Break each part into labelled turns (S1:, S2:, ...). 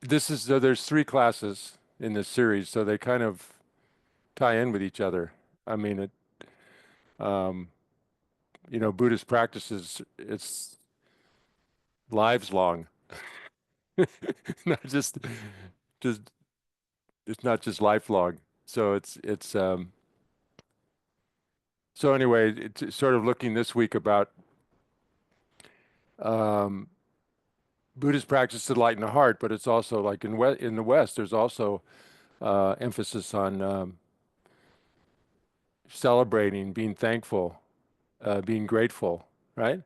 S1: this is so there's three classes in this series, so they kind of tie in with each other. I mean, um, Buddhist practices, it's lives long, not just it's not just lifelong. So so anyway, it's sort of looking this week about um, Buddhist practice to lighten the heart, but it's also like in the West, there's also emphasis on celebrating, being thankful, being grateful, right?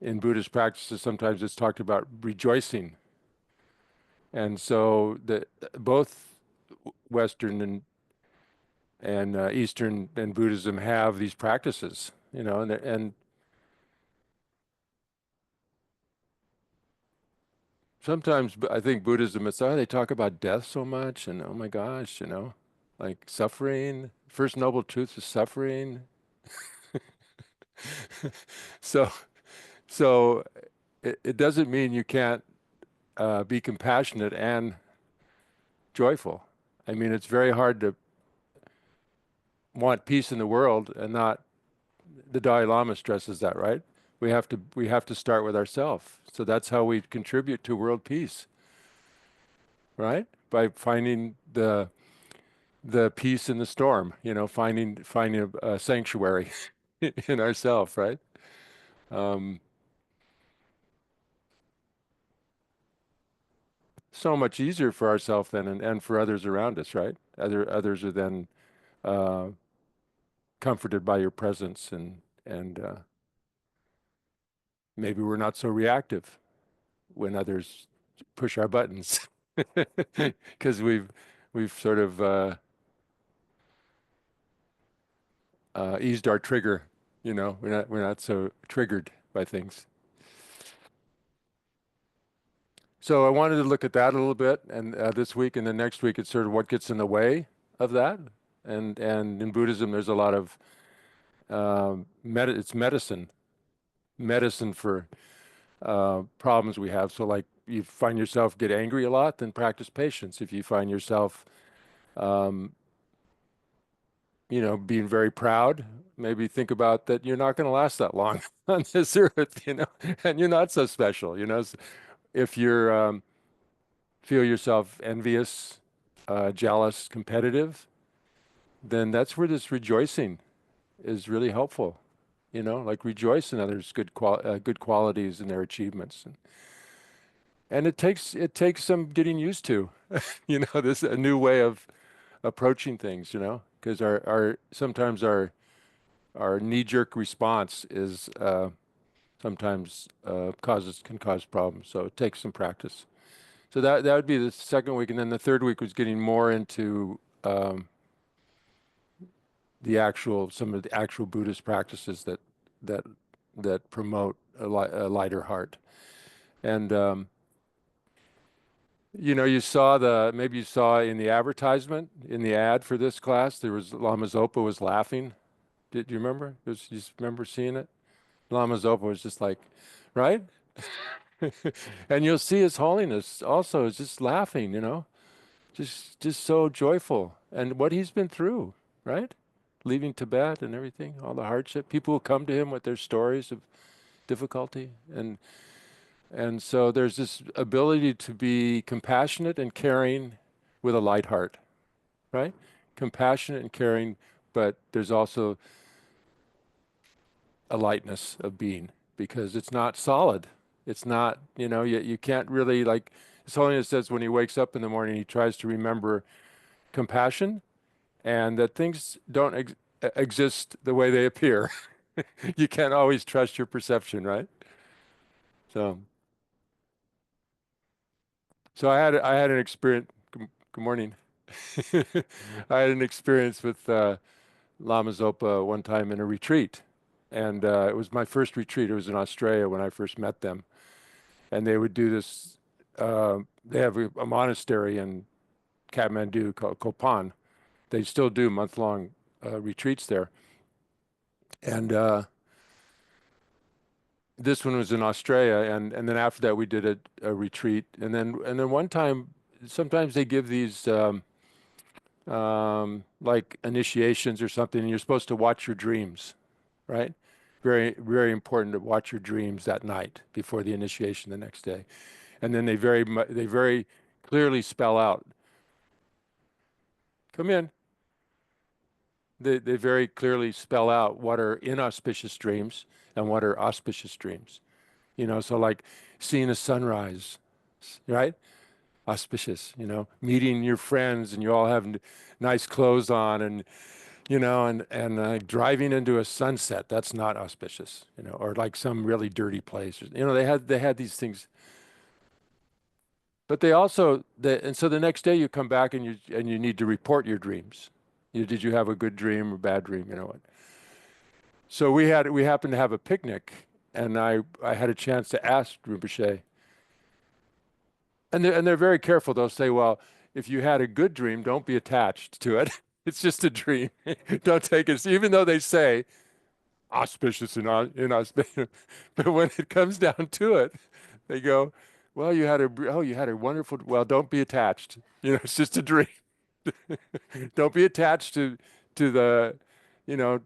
S1: In Buddhist practices, sometimes it's talked about rejoicing. And so both Western and Eastern and Buddhism have these practices, and sometimes I think Buddhism, it's, oh, they talk about death so much, and oh my gosh, like suffering. First noble truth is suffering. So, so it doesn't mean you can't be compassionate and joyful. I mean, it's very hard to want peace in the world and not. The Dalai Lama stresses that, right? We have to start with ourselves. So that's how we contribute to world peace, right? By finding the peace in the storm, finding a sanctuary in ourselves, right? Um, so much easier for ourselves then and for others around us, right? Others are then uh, comforted by your presence and maybe we're not so reactive when others push our buttons because we've sort of eased our trigger. We're not so triggered by things. So I wanted to look at that a little bit, and this week and the next week, it's sort of what gets in the way of that. And in Buddhism, there's a lot of it's medicine for problems we have. So like you find yourself get angry a lot, then practice patience. If you find yourself um, being very proud, maybe think about that you're not going to last that long on this earth, and you're not so special, If you're feel yourself envious, jealous, competitive, then that's where this rejoicing is really helpful. Like rejoice in others' good qualities and their achievements, and it takes some getting used to, this a new way of approaching things, because our sometimes our knee-jerk response is sometimes can cause problems. So it takes some practice. So that would be the second week, and then the third week was getting more into some of the actual Buddhist practices that that promote a lighter heart. And maybe you saw in the advertisement in the ad for this class there was Lama Zopa was laughing. Did you remember? You just remember seeing it? Lama Zopa was just like, right? And you'll see His Holiness also is just laughing, just so joyful and what he's been through, right? Leaving Tibet and everything, all the hardship. People will come to him with their stories of difficulty, and so there's this ability to be compassionate and caring with a light heart, right? Compassionate and caring, but there's also a lightness of being because it's not solid. It's not, you can't really like. His Holiness says when he wakes up in the morning, he tries to remember compassion and that things don't exist the way they appear. You can't always trust your perception, right? So, so I had an experience. Good morning. I had an experience with Lama Zopa one time in a retreat, and it was my first retreat. It was in Australia when I first met them, and they would do this. They have a monastery in Kathmandu called Kopan. They still do month-long retreats there, and this one was in Australia, and then after that we did a retreat, and then one time, sometimes they give these like initiations or something, and you're supposed to watch your dreams, right? Very, very important to watch your dreams that night before the initiation the next day. And then they very clearly spell out, come in. They very clearly spell out what are inauspicious dreams and what are auspicious dreams. You know, so like seeing a sunrise, right? Auspicious, you know, meeting your friends and you all have nice clothes on and you know, and driving into a sunset, that's not auspicious, you know, or like some really dirty place. You know, they had these things, but they also and so the next day you come back and you need to report your dreams. Did you have a good dream or bad dream? You know what? So we happened to have a picnic, and I had a chance to ask Rinpoche, and they're very careful. They'll say, well, if you had a good dream, don't be attached to it. It's just a dream. Don't take it. Even though they say auspicious and inauspicious. But when it comes down to it, they go, "Well, you had a wonderful. Well, don't be attached. You know, it's just a dream. Don't be attached to the, you know,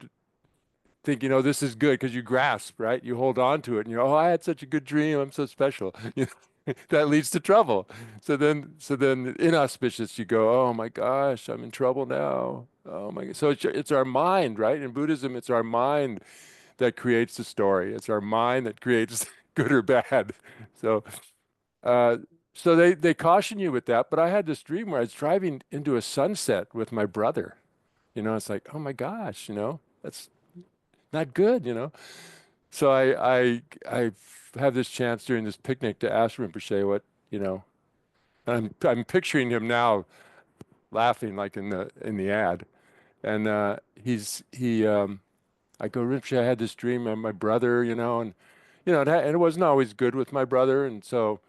S1: think you know this is good because you grasp, right? You hold on to it, and you know, oh, I had such a good dream. I'm so special. You know, that leads to trouble. So then inauspicious, you go, oh my gosh, I'm in trouble now. Oh my God. So it's our mind, right? In Buddhism, it's our mind that creates the story. It's our mind that creates good or bad. So, uh, so they caution you with that. But I had this dream where I was driving into a sunset with my brother. You know, it's like, oh my gosh, you know, that's not good, you know. So I have this chance during this picnic to ask Rinpoche what, you know, I'm picturing him now laughing like in the ad. And he I go, Rinpoche, I had this dream of my brother, you know, and you know, and it wasn't always good with my brother, and so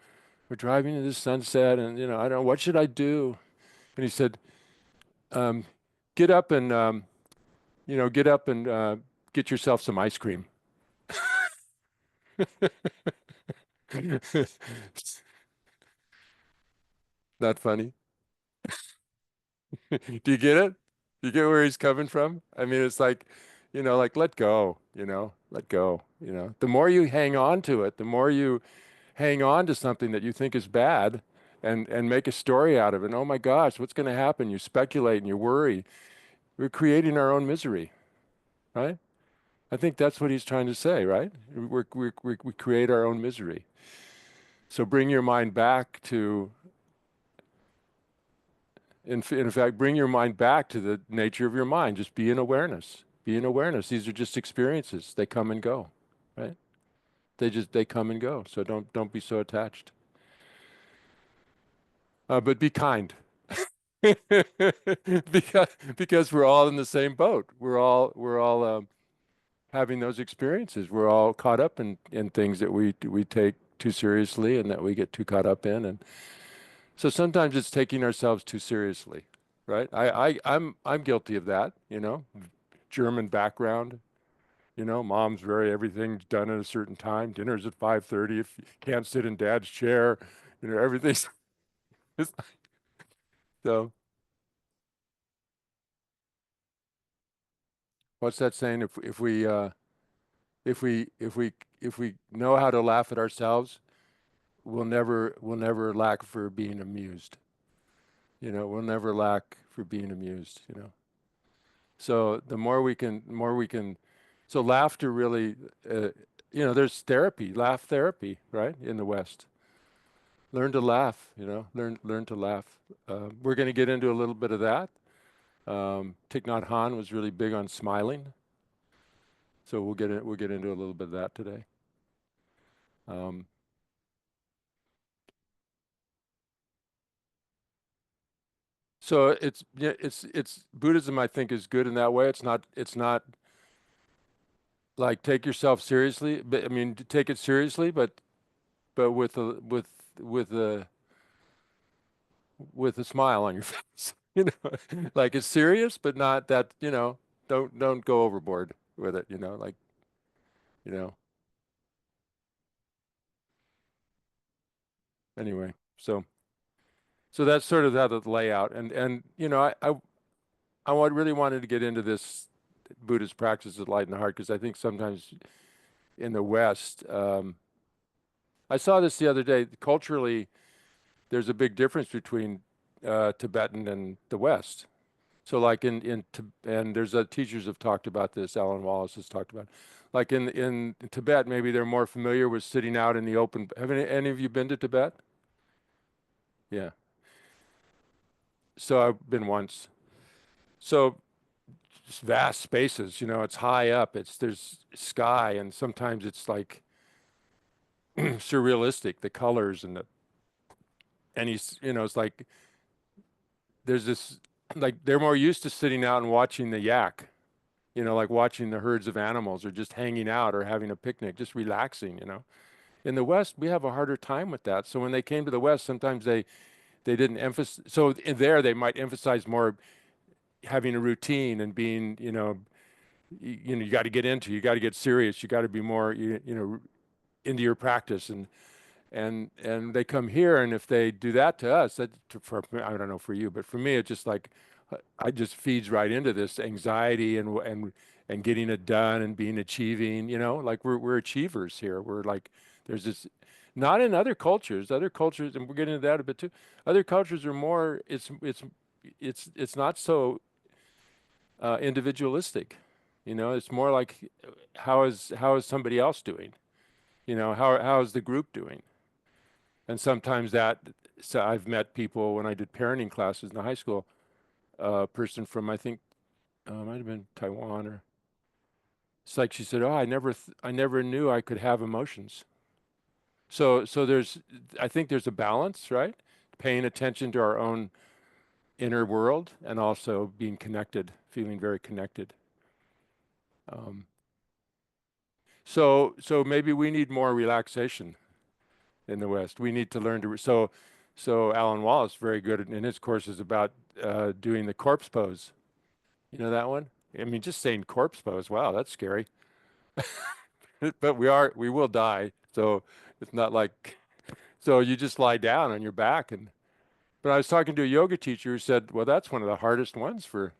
S1: we're driving to the sunset, and you know, I don't know what should I do. And he said, um, get up and you know, get up and get yourself some ice cream. Not funny. Do you get it? Do you get where he's coming from? I mean, it's like, you know, like let go, you know, let go, you know. The more you hang on to it, the more you hang on to something that you think is bad and make a story out of it. And, oh my gosh, what's going to happen? You speculate and you worry. We're creating our own misery, right? I think that's what he's trying to say, right? We create our own misery. So bring your mind back to, in fact, bring your mind back to the nature of your mind. Just be in awareness. Be in awareness. These are just experiences. They come and go, right? They come and go. So don't be so attached. But be kind. Because we're all in the same boat. We're all having those experiences. We're all caught up in things that we take too seriously and that we get too caught up in. And so sometimes it's taking ourselves too seriously, right? I'm guilty of that, you know. German background, you know, mom's very everything's done at a certain time. Dinner's at 5:30. If you can't sit in dad's chair, you know, everything's so what's that saying? If we know how to laugh at ourselves, we'll never lack for being amused. You know, we'll never lack for being amused, you know. So the more we can, so laughter really, you know, there's therapy, laugh therapy, right? In the West. Learn to laugh, you know, learn to laugh. We're going to get into a little bit of that. Thich Nhat Hanh was really big on smiling. So we'll get into a little bit of that today. Um, So it's yeah, it's Buddhism, I think, is good in that way. It's not like take yourself seriously, but I mean take it seriously, but with a with a smile on your face. You know, like it's serious, but not that, you know, don't go overboard with it, you know, like, you know. anyway, so that's sort of how the layout. And really wanted to get into this Buddhist practice of light and heart because I think sometimes in the West, I saw this the other day. Culturally, there's a big difference between Tibetan and the West. So like and there's teachers have talked about this. Alan Wallace has talked about, like in Tibet, maybe they're more familiar with sitting out in the open. Have any of you been to Tibet? Yeah. So I've been once. So just vast spaces, it's high up. There's sky, and sometimes it's like surrealistic, the colors and it's like there's this like they're more used to sitting out and watching the yak, like watching the herds of animals or just hanging out or having a picnic, just relaxing. In the West, we have a harder time with that. So when they came to the West, sometimes they didn't emphasize. So in there, they might emphasize more having a routine and being, you got to get you got to get serious, you got to be more, into your practice and they come here and if they do that to us I don't know for you but for me it's just like I just feeds right into this anxiety and getting it done and being achieving like we're achievers here we're like there's this not in other cultures and we're getting into that a bit too other cultures are more it's not so individualistic it's more like how is somebody else doing how is the group doing and sometimes so I've met people when I did parenting classes in the high school, a person from, I think, might have been Taiwan or it's like she said, oh, I never knew I could have emotions. So I think there's a balance, right? Paying attention to our own inner world and also being connected, feeling very connected. Um, so maybe we need more relaxation in the West. We need to learn so Alan Wallace, very good in his courses about doing the corpse pose. You know that one? I mean, just saying corpse pose, wow, that's scary. But we will die. So it's not like, so you just lie down on your back. But I was talking to a yoga teacher who said, well, that's one of the hardest ones for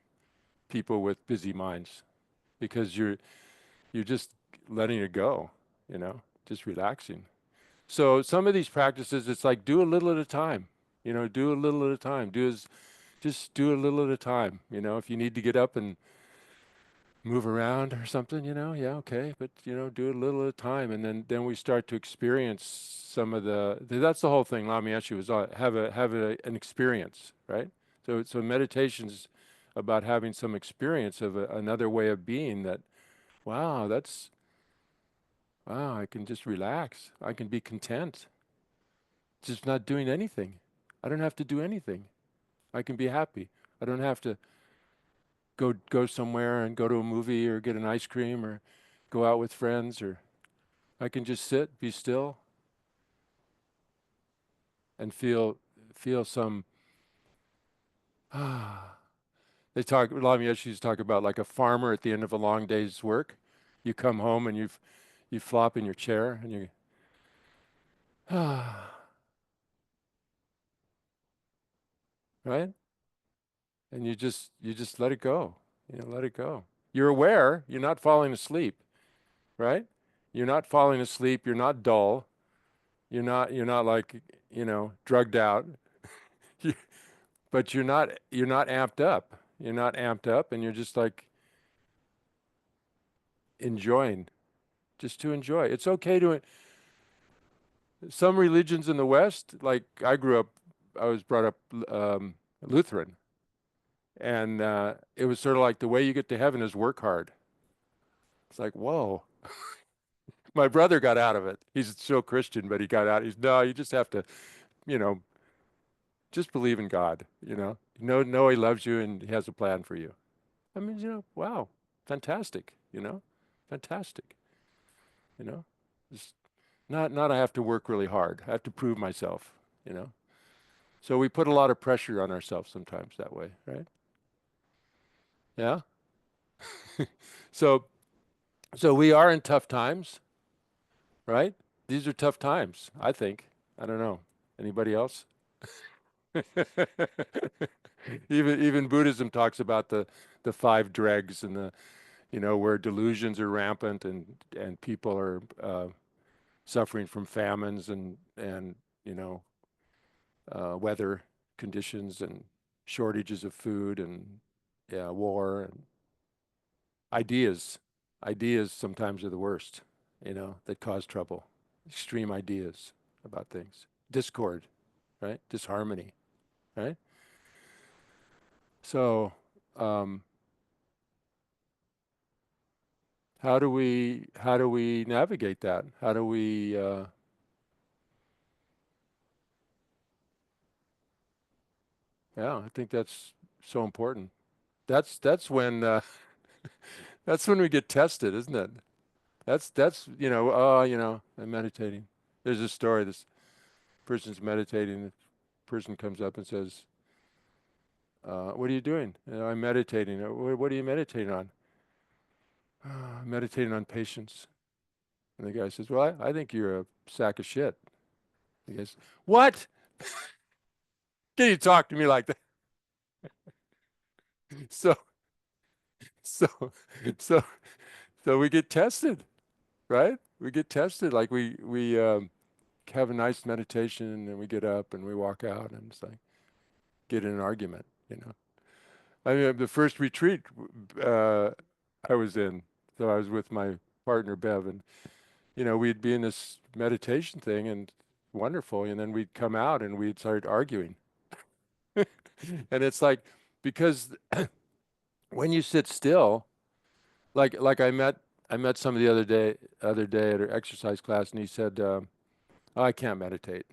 S1: people with busy minds because you're just letting it go, just relaxing. So some of these practices, it's like do a little at a time, do a little at a time. Just do a little at a time. If you need to get up and move around or something, yeah, okay, but do it a little at a time, and then we start to experience some of that's the whole thing. Lama Yeshe was an experience, right? So meditation's about having some experience of another way of being that, wow, wow, I can just relax. I can be content, just not doing anything. I don't have to do anything. I can be happy. I don't have to go somewhere and go to a movie or get an ice cream or go out with friends or I can just sit, be still and feel some ah a lot of yeshis talk about like a farmer at the end of a long day's work. You come home and you flop in your chair and you ah right? And you just let it go. Let it go. You're aware, you're not falling asleep, right? You're not falling asleep, you're not dull. You're not like, drugged out. You- but you're not amped up. You're not amped up and you're just like enjoying, just to enjoy. It's okay to some religions in the West, like I was brought up Lutheran, and it was sort of like the way you get to heaven is work hard. It's like, whoa. My brother got out of it. He's still Christian, but he got out. No, you just have to, you know, just believe in God, know he loves you and he has a plan for you. I mean, wow, fantastic, fantastic, you know, just not I have to work really hard. I have to prove myself, you know. So we put a lot of pressure on ourselves sometimes that way, right? Yeah. So so we are in tough times, right? These are tough times, I think. I don't know. Anybody else? Even Buddhism talks about the five dregs and the where delusions are rampant and people are suffering from famines and you know weather conditions and shortages of food and yeah, war and ideas. Ideas sometimes are the worst, that cause trouble. Extreme ideas about things. Discord, right? Disharmony, right? So, um, how do we navigate that? How do we yeah, I think that's so important. That's when that's when we get tested, isn't it? That's I'm meditating. There's a story. This person's meditating. The person comes up and says, "What are you doing?" I'm meditating. What are you meditating on?" I'm meditating on patience. And the guy says, "Well, I think you're a sack of shit." He goes, "What? Can you talk to me like that?" So, so, so, so we get tested, right? We get tested. Like we have a nice meditation, and then we get up and we walk out, and it's like get in an argument. I mean, the first retreat uh, I was in, so I was with my partner Bev, and we'd be in this meditation thing, and wonderful, and then we'd come out and we'd start arguing, and it's like because when you sit still, like I met somebody the other day at an exercise class, and he said, "Oh, I can't meditate.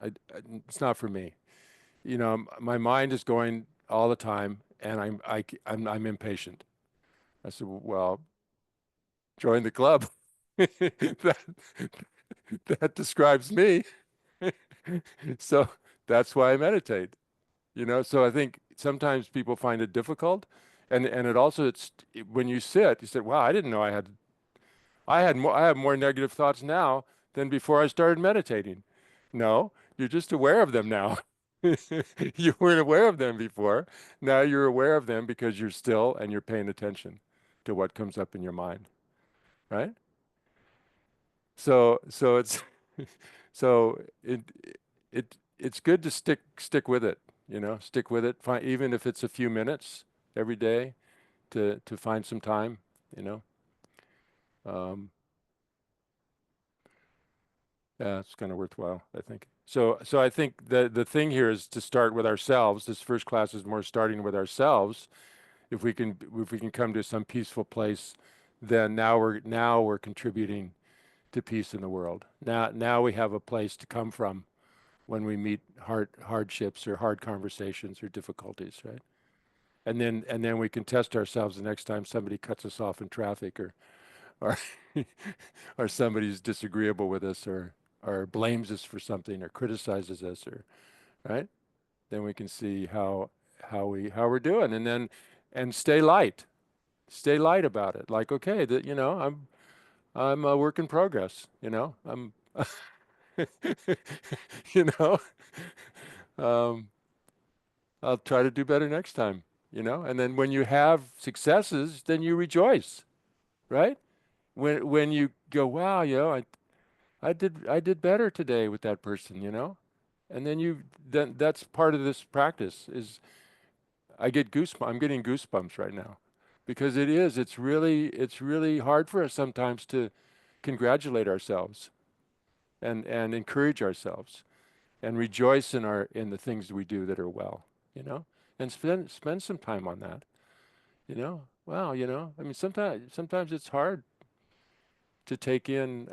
S1: It's not for me. My mind is going all the time, and I'm impatient." I said, "Well, join the club." That that describes me. So that's why I meditate. So I think sometimes people find it difficult, and it also it's when you sit, you said, "Wow, I didn't know I have more negative thoughts now than before I started meditating." No, you're just aware of them now. You weren't aware of them before. Now you're aware of them because you're still and you're paying attention to what comes up in your mind, right? So it's so it's good to stick with it, stick with it. Even if it's a few minutes every day to find some time, you know. Um, Yeah, it's kind of worthwhile, I think. So I think the thing here is to start with ourselves. This first class is more starting with ourselves. If we can come to some peaceful place, then now we're contributing to peace in the world. Now we have a place to come from when we meet hardships or hard conversations or difficulties, right? And then we can test ourselves the next time somebody cuts us off in traffic or or somebody's disagreeable with us or blames us for something or criticizes us or right, then we can see how we're doing, and stay light about it, like, okay, that I'm a work in progress, I'm you know um I'll try to do better next time, and then when you have successes, then you rejoice, right? When you go, wow, I did better today with that person. And then that's part of this practice is I'm getting goosebumps right now because it's really hard for us sometimes to congratulate ourselves and encourage ourselves and rejoice in the things we do that are well, you know, and spend some time on that. Wow, I mean, sometimes it's hard to take in,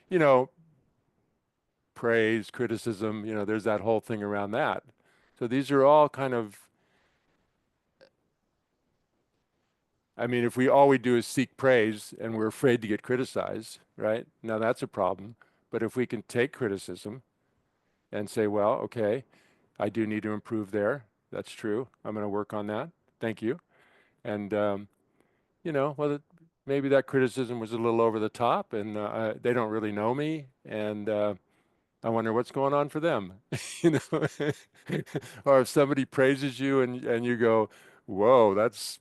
S1: you know, praise, criticism, there's that whole thing around that. So these are all kind of, I mean, if all we do is seek praise and we're afraid to get criticized, right? Now that's a problem. But if we can take criticism and say, well, okay, I do need to improve there. That's true. I'm going to work on that. Thank you. And, well, maybe that criticism was a little over the top and they don't really know me. And I wonder what's going on for them, you know. Or if somebody praises you and you go, "Whoa, that's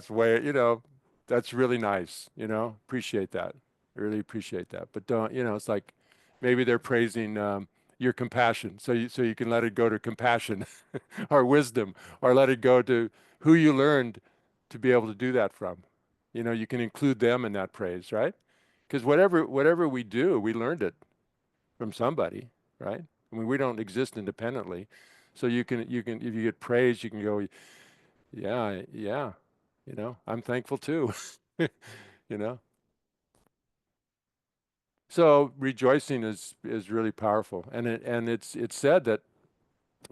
S1: way, you know, that's really nice, you know, appreciate that. I really appreciate that." But don't, you know, it's like maybe they're praising your compassion, so you can let it go to compassion or wisdom, or let it go to who you learned to be able to do that from. You know, you can include them in that praise, right? Because whatever we do, we learned it from somebody, right? I mean, we don't exist independently. So you can if you get praise, you can go, yeah, yeah, you know, I'm thankful too. You know. So rejoicing is really powerful. And it's said that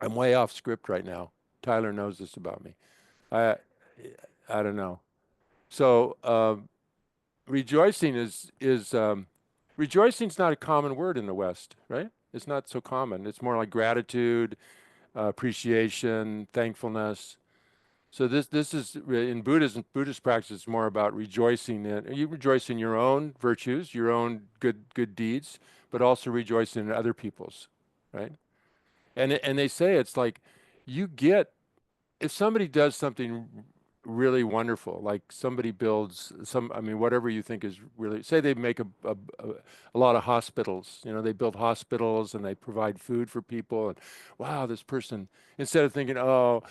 S1: I'm way off script right now. Tyler knows this about me. I I don't know. So rejoicing is rejoicing's not a common word in the West, right? It's not so common. It's more like gratitude, appreciation, thankfulness. So this is in Buddhism, Buddhist practice is more about rejoicing in you rejoice in your own virtues, your own good deeds, but also rejoicing in other people's, right? And they say it's like you get if somebody does something really wonderful, like somebody builds some, I mean, whatever you think is really, say they make a lot of hospitals, you know, they build hospitals and they provide food for people, and wow, this person, instead of thinking, oh,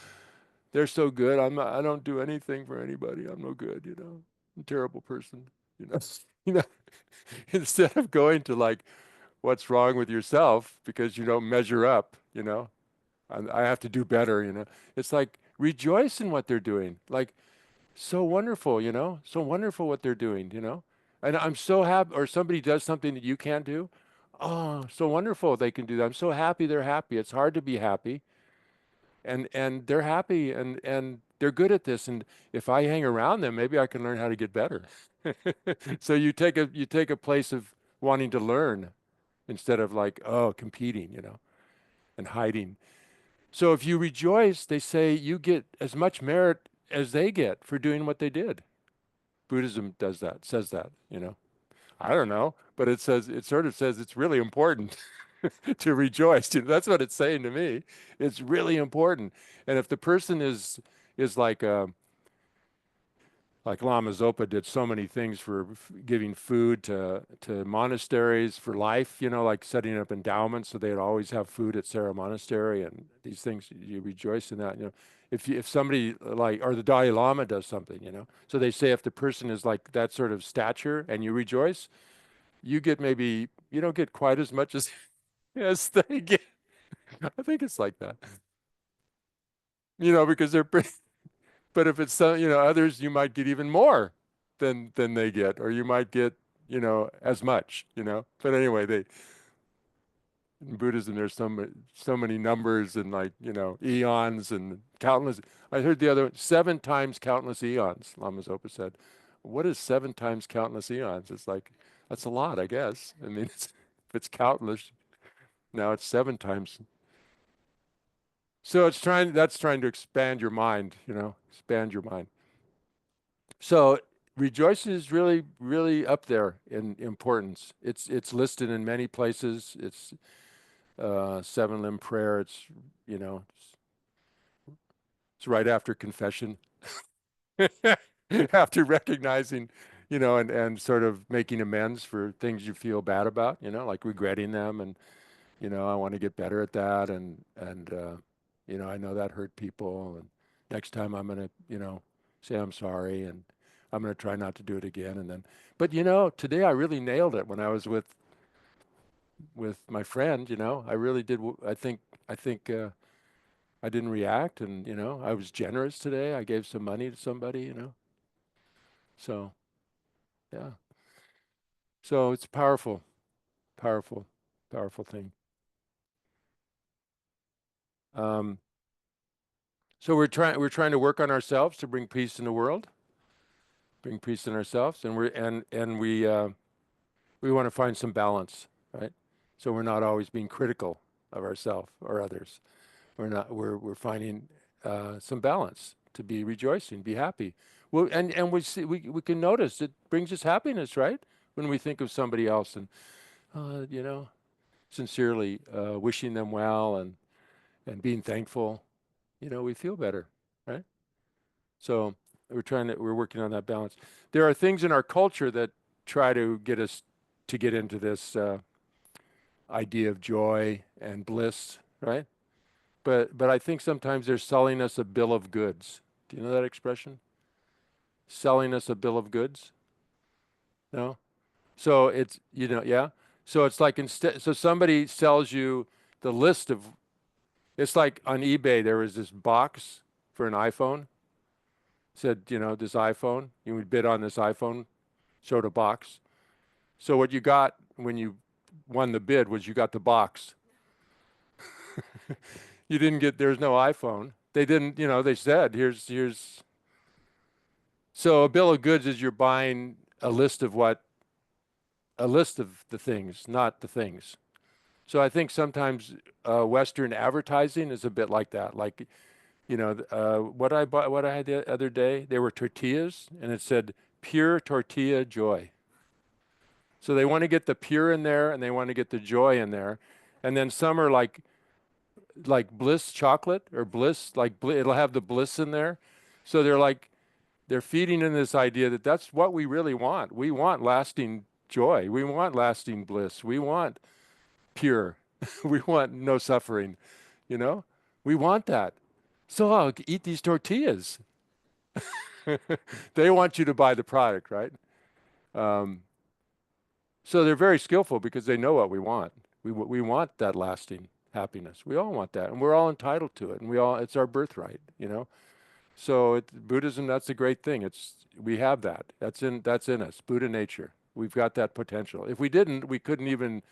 S1: they're so good, I don't do anything for anybody, I'm no good, you know, I'm a terrible person, you know, you know, instead of going to like, what's wrong with yourself because you don't measure up, you know, I have to do better, you know. It's like rejoice in what they're doing. Like so wonderful, you know, so wonderful what they're doing, you know. And I'm so happy, or somebody does something that you can't do. Oh, so wonderful they can do that. I'm so happy they're happy. It's hard to be happy, and they're happy and they're good at this. And if I hang around them, maybe I can learn how to get better. So you take a place of wanting to learn instead of like, oh, competing, you know, and hiding. So if you rejoice, they say you get as much merit as they get for doing what they did. Buddhism does that, says that, you know. I don't know, but it sort of says it's really important to rejoice. You know, that's what it's saying to me. It's really important. And if the person is like Lama Zopa did so many things for giving food to monasteries for life, you know, like setting up endowments so they'd always have food at Sarah Monastery and these things. You rejoice in that, you know. If somebody like or the Dalai Lama does something, you know, so they say if the person is like that sort of stature and you rejoice, you get maybe you don't get quite as much as as they get. I think it's like that, you know, because they're pretty. But if it's some, you know, others, you might get even more than they get, or you might get, you know, as much, you know. But anyway, they in Buddhism, there's so many numbers and like, you know, eons and countless. I heard the other one, 7 times countless eons. Lama Zopa said, "What is 7 times countless eons?" It's like that's a lot, I guess. I mean, if it's countless, now it's 7 times. So that's trying to expand your mind, you know, expand your mind. So rejoicing is really, really up there in importance. It's listed in many places. It's seven limb prayer. It's you know it's right after confession, after recognizing, you know, and sort of making amends for things you feel bad about. You know, like regretting them, and you know I want to get better at that, and you know I know that hurt people, and next time I'm gonna you know say I'm sorry, and I'm gonna try not to do it again, and then. But you know, today I really nailed it when I was with my friend. You know, I really did. I think I didn't react, and you know I was generous today. I gave some money to somebody. You know, so yeah. So it's powerful, powerful, powerful thing. Um, so we're trying to work on ourselves to bring peace in the world, bring peace in ourselves, and we want to find some balance, right? So we're not always being critical of ourselves or others. We're finding some balance to be rejoicing, be happy. Well, and we see we can notice it brings us happiness, right? When we think of somebody else and you know. sincerely wishing them well and being thankful, we feel better, right? So we're working on that balance. There are things in our culture that try to get us to get into this idea of joy and bliss, right? But I think sometimes they're selling us a bill of goods. Do you know that expression? Selling us a bill of goods? No? So it's, yeah. So it's like instead, so somebody sells you the list of, it's like on eBay, there was this box for an iPhone, said, this iPhone, you would bid on this iPhone, showed a box. So what you got when you won the bid was you got the box. You didn't get, there's no iPhone. They didn't, they said, here's, so a bill of goods is you're buying a list of the things, not the things. So I think sometimes Western advertising is a bit like that. Like, what I bought, what I had the other day, they were tortillas, and it said pure tortilla joy. So they want to get the pure in there, and they want to get the joy in there, and then some are like Bliss chocolate or Bliss, like it'll have the bliss in there. So they're feeding in this idea that that's what we really want. We want lasting joy. We want lasting bliss. We want pure. We want no suffering, you know? We want that. So I'll eat these tortillas. They want you to buy the product, right? Um, so they're very skillful because they know what we want. We want that lasting happiness. We all want that, and we're all entitled to it, and it's our birthright. So Buddhism, that's a great thing. We have that. That's in us. Buddha nature. We've got that potential. If we didn't, we couldn't even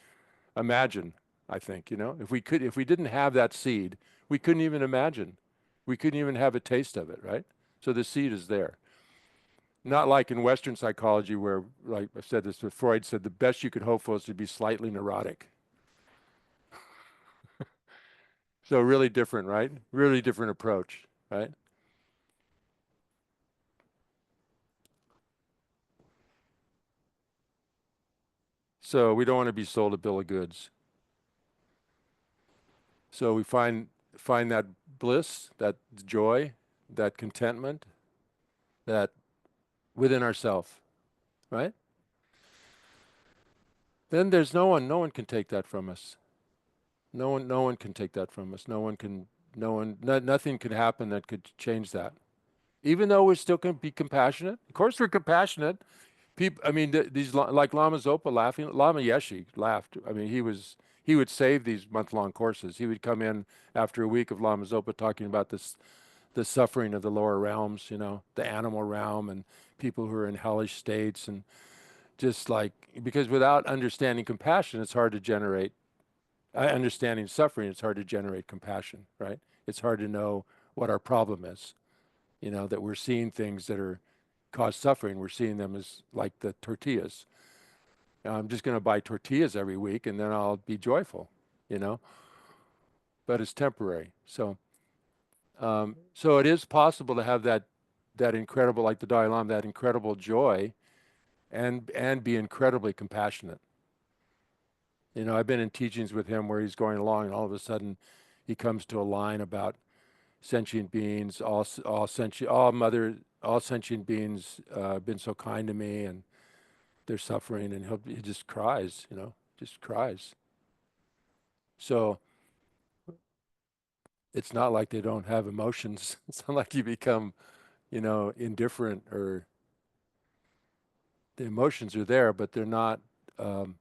S1: imagine, I think, if we didn't have that seed, we couldn't even imagine. We couldn't even have a taste of it, right? So the seed is there. Not like in Western psychology where, like I said this, Freud said the best you could hope for is to be slightly neurotic. So really different, right? Really different approach, right? So we don't want to be sold a bill of goods. So we find that bliss, that joy, that contentment, that within ourself, right? Then there's no one can take that from us. No one can take that from us. Nothing can happen that could change that. Even though we're still going to be compassionate. Of course, we're compassionate. People, I mean, like Lama Zopa laughing, Lama Yeshe laughed. I mean, he would save these month-long courses. He would come in after a week of Lama Zopa talking about the suffering of the lower realms, the animal realm and people who are in hellish states and just like because without understanding compassion, it's hard to generate understanding suffering, it's hard to generate compassion, right? It's hard to know what our problem is, that we're seeing things that are cause suffering. We're seeing them as like the tortillas. I'm just going to buy tortillas every week and then I'll be joyful, you know, but it's temporary. So it is possible to have that incredible, like the Dalai Lama, that incredible joy and be incredibly compassionate. I've been in teachings with him where he's going along and all of a sudden he comes to a line about sentient beings, all sentient beings been so kind to me and they're suffering, and he just cries, just cries. So it's not like they don't have emotions. It's not like you become, indifferent or the emotions are there, but they're not. Um,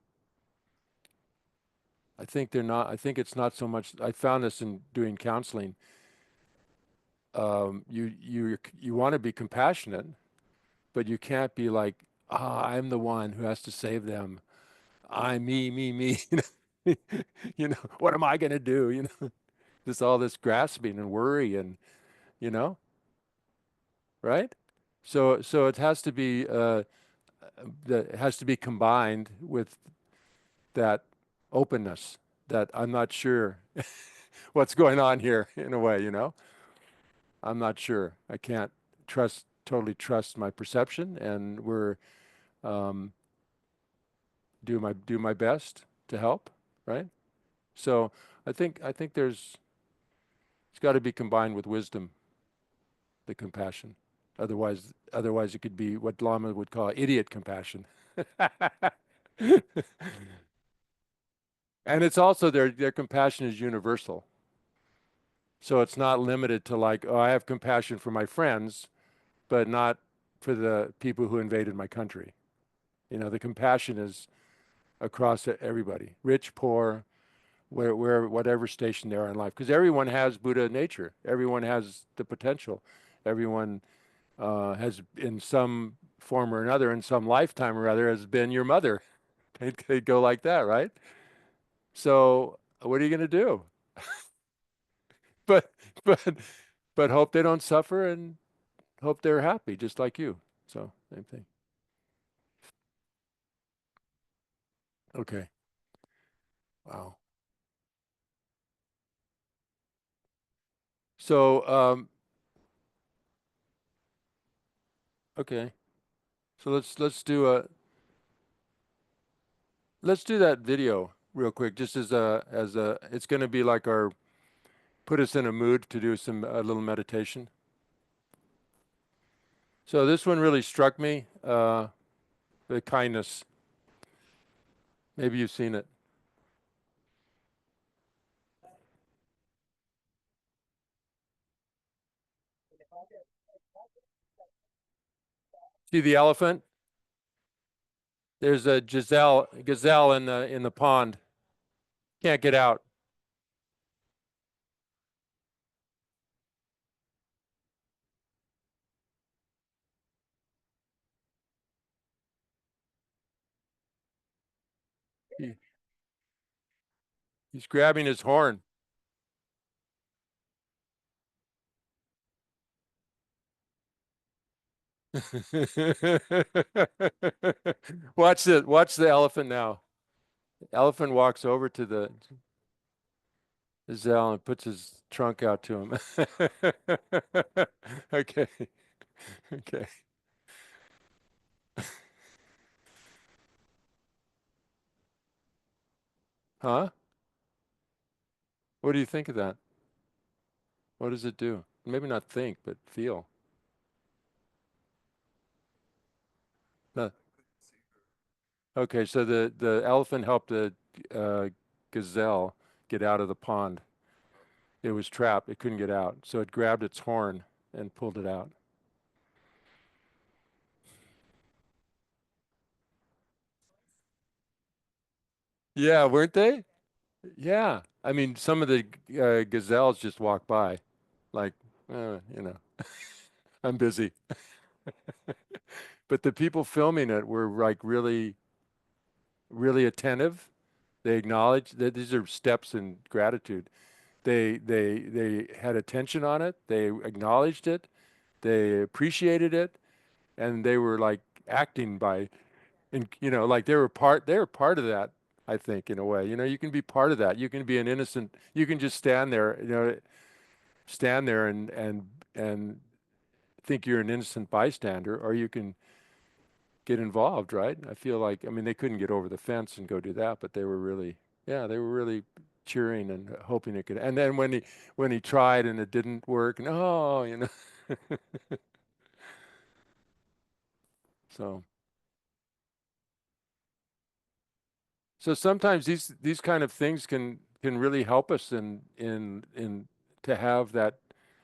S1: I think they're not. I think it's not so much. I found this in doing counseling. You want to be compassionate, but you can't be like, I'm the one who has to save them. I, me. What am I going to do? This all this grasping and worry and, you know, right? So it has to be that it has to be combined with that openness that I'm not sure what's going on here in a way. I'm not sure. I can't totally trust my perception, and um, do my best to help, right? So I think it's got to be combined with wisdom, the compassion. Otherwise it could be what Lama would call idiot compassion. And it's also their compassion is universal. So it's not limited to like, oh, I have compassion for my friends, but not for the people who invaded my country. The compassion is across everybody, rich, poor, where whatever station they are in life, because everyone has Buddha nature. Everyone has the potential. Everyone has, in some form or another, in some lifetime or other, has been your mother. They go like that, right? So what are you going to do? But but but hope they don't suffer and hope they're happy, just like you. So same thing. Okay. Wow. So okay. So let's do that video real quick, just as a it's going to be like our put us in a mood to do some a little meditation. So this one really struck me, the kindness. Maybe you've seen it. See the elephant? There's a gazelle in the pond. Can't get out. He, he's grabbing his horn. Watch the elephant now. The elephant walks over to the gazelle and puts his trunk out to him. Okay. Okay. Huh? What do you think of that? What does it do? Maybe not think, but feel. No. Okay, so the elephant helped the uh, gazelle get out of the pond. It was trapped. It couldn't get out. So it grabbed its horn and pulled it out. Yeah, weren't they? Yeah. I mean, some of the gazelles just walk by, like, I'm busy. But the people filming it were like really, really attentive. They acknowledged that these are steps in gratitude. They had attention on it. They acknowledged it. They appreciated it, and they were like acting by, and like they were part of that. I think in a way, you can be part of that. You can be an innocent. You can just stand there and think you're an innocent bystander, or you can get involved, right? I feel like, I mean, they couldn't get over the fence and go do that, but they were really, yeah, they were really cheering and hoping it could. And then when he tried and it didn't work, no, so so sometimes these kind of things can really help us in to have that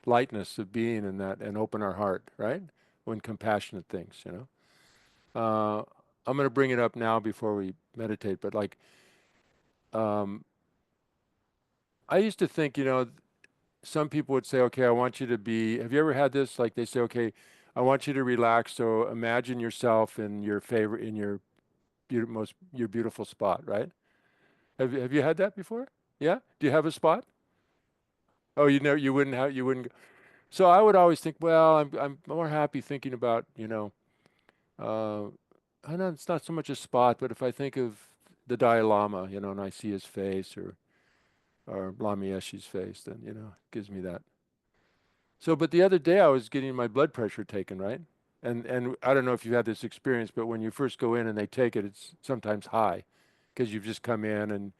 S1: lightness of being and that and open our heart, right? When compassionate things. Uh, I'm going to bring it up now before we meditate, but like um, I used to think, some people would say, okay, I want you to be, have you ever had this? Like they say, okay, I want you to relax. So imagine yourself in your your beautiful spot, right? Have you had that before? Yeah? Do you have a spot? Oh, you wouldn't. So I would always think, well, I'm more happy thinking about, uh, I know it's not so much a spot, but if I think of the Dalai Lama, and I see his face or Lama Yeshe's face, then, it gives me that. So, but the other day I was getting my blood pressure taken, right? And I don't know if you've had this experience, but when you first go in and they take it, it's sometimes high because you've just come in and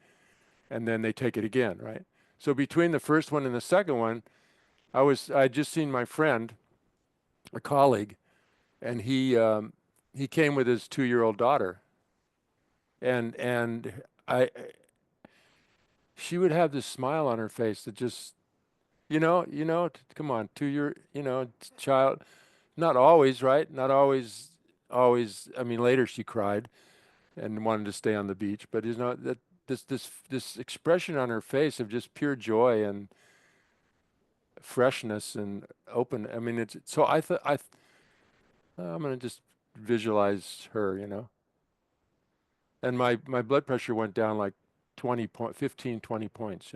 S1: and then they take it again, right? So between the first one and the second one, I'd just seen my friend, a colleague, and he came with his 2-year-old daughter, and I she would have this smile on her face that just come on, 2 year, child, not always, right? Not always, always. I mean, later she cried and wanted to stay on the beach, but that this expression on her face of just pure joy and freshness and open. I mean, it's so I thought I'm gonna just visualize her, and my blood pressure went down like 15, 20 points,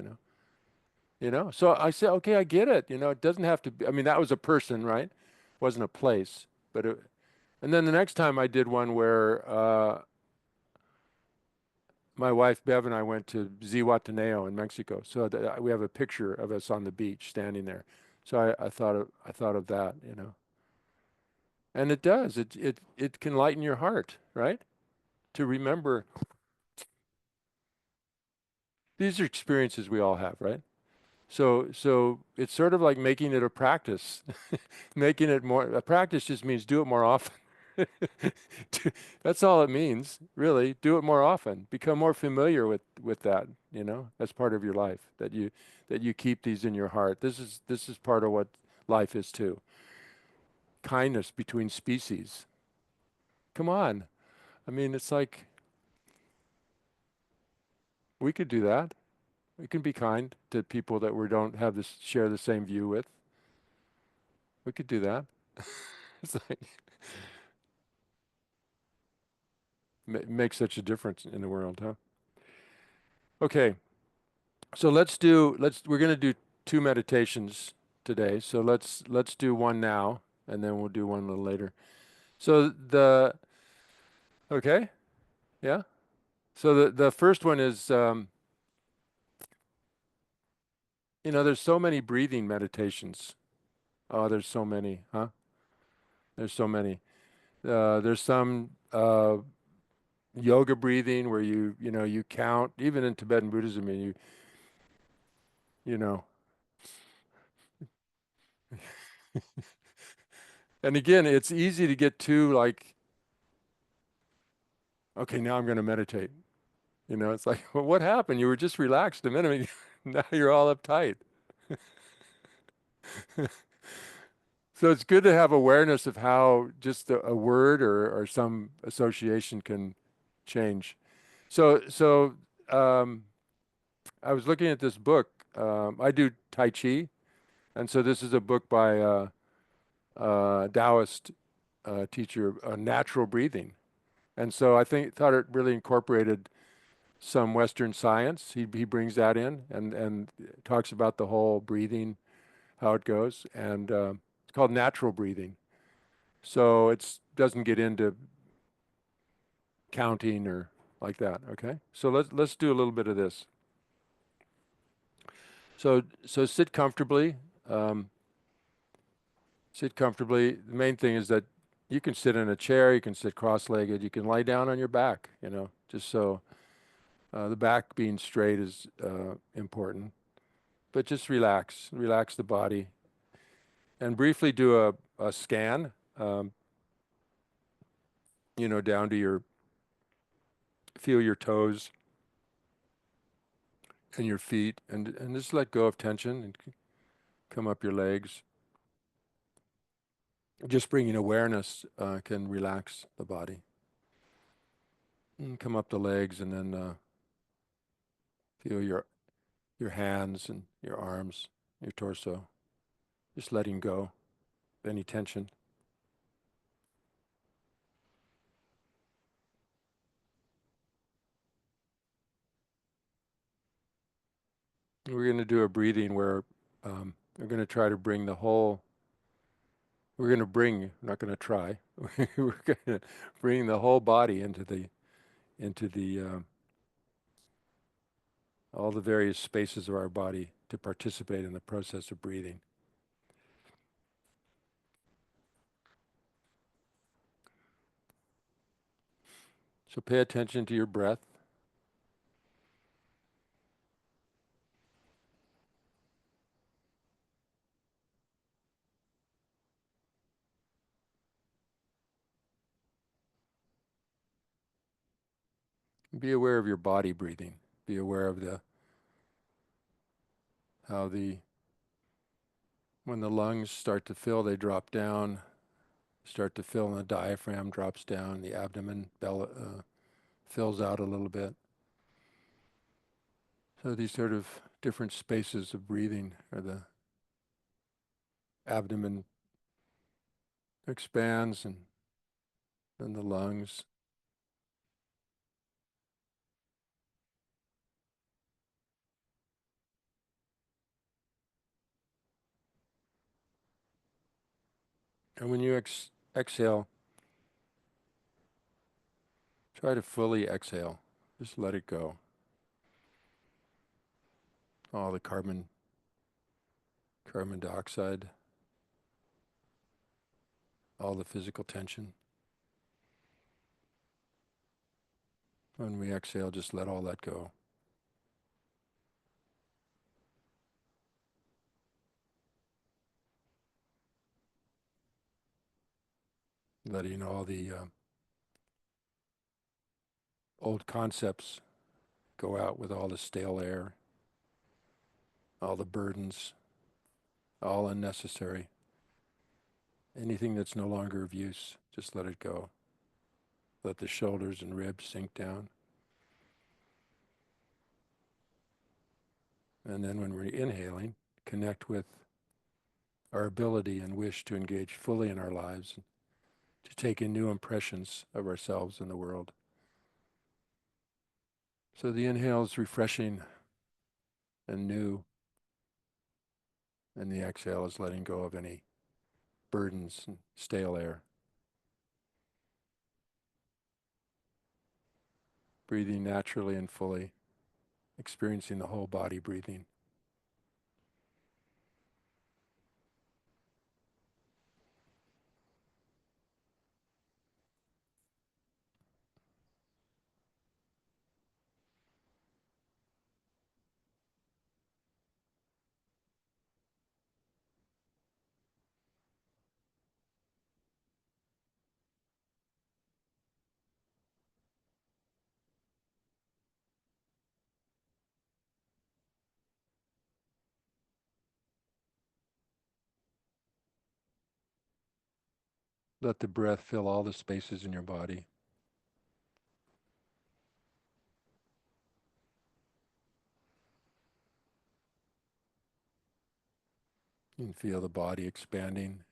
S1: So I said, okay, I get it. It doesn't have to be, I mean, that was a person, right? Wasn't a place, and then the next time I did one where, my wife Bev and I went to Zihuatanejo in Mexico. So we have a picture of us on the beach standing there. So I thought of that, and it does. It can lighten your heart, right? To remember these are experiences we all have, right? So it's sort of like making it a practice, making it more, a practice just means do it more often. That's all it means, really. Do it more often. Become more familiar with that, That's part of your life, that you keep these in your heart. This is part of what life is too. Kindness between species. Come on. I mean, it's like we could do that. We can be kind to people that we don't have this share the same view with. We could do that. It's like makes such a difference in the world, huh? Okay, so we're going to do two meditations today. So let's do one now, and then we'll do one a little later. So okay, yeah. So the first one is, there's so many breathing meditations. Oh, there's so many, huh? There's so many. There's some yoga breathing where you count, even in Tibetan Buddhism, and you know. And again, it's easy to get too like, okay, now I'm going to meditate. It's like, well, what happened? You were just relaxed a minute ago. Now you're all uptight. So it's good to have awareness of how just a word or some association can change. So I was looking at this book. I do Tai Chi, and so this is a book by Taoist teacher, natural breathing. And so thought it really incorporated some Western science. He brings that in and talks about the whole breathing, how it goes, and it's called natural breathing. So it doesn't get into counting or like that. Okay, so let's do a little bit of this. So sit comfortably. Um, Sit comfortably. The main thing is that you can sit in a chair, you can sit cross-legged, you can lie down on your back. Just so the back being straight is important. But just relax the body, and briefly do a scan, down to feel your toes and your feet, and just let go of tension and come up your legs. Just bringing awareness can relax the body. And come up the legs, and then feel your hands and your arms, your torso. Just letting go of any tension. We're going to do a breathing where we're going to try to bring the whole. We're going to bring. We're not going to try. We're going to bring the whole body into the all the various spaces of our body to participate in the process of breathing. So pay attention to your breath. Be aware of your body breathing. Be aware of the how the when the lungs start to fill, they drop down, start to fill, and the diaphragm drops down, the abdomen fills out a little bit. So these sort of different spaces of breathing are the abdomen expands and then the lungs. And when you exhale, try to fully exhale. Just let it go. All the carbon dioxide, all the physical tension. When we exhale, just let all that go. Letting all the old concepts go out with all the stale air, all the burdens, all unnecessary. Anything that's no longer of use, just let it go. Let the shoulders and ribs sink down. And then when we're inhaling, connect with our ability and wish to engage fully in our lives, to take in new impressions of ourselves and the world. So the inhale is refreshing and new, and the exhale is letting go of any burdens and stale air. Breathing naturally and fully, experiencing the whole body breathing. Let the breath fill all the spaces in your body. You can feel the body expanding,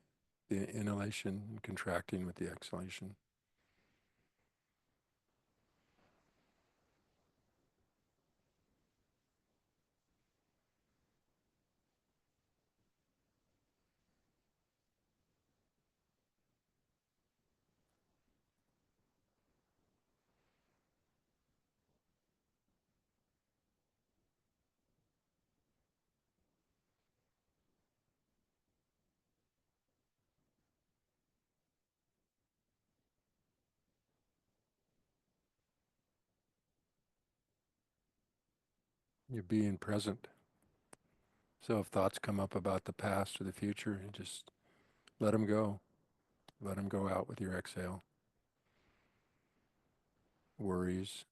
S1: the inhalation and contracting with the exhalation. You're being present. So if thoughts come up about the past or the future, you just let them go. Let them go out with your exhale. Worries.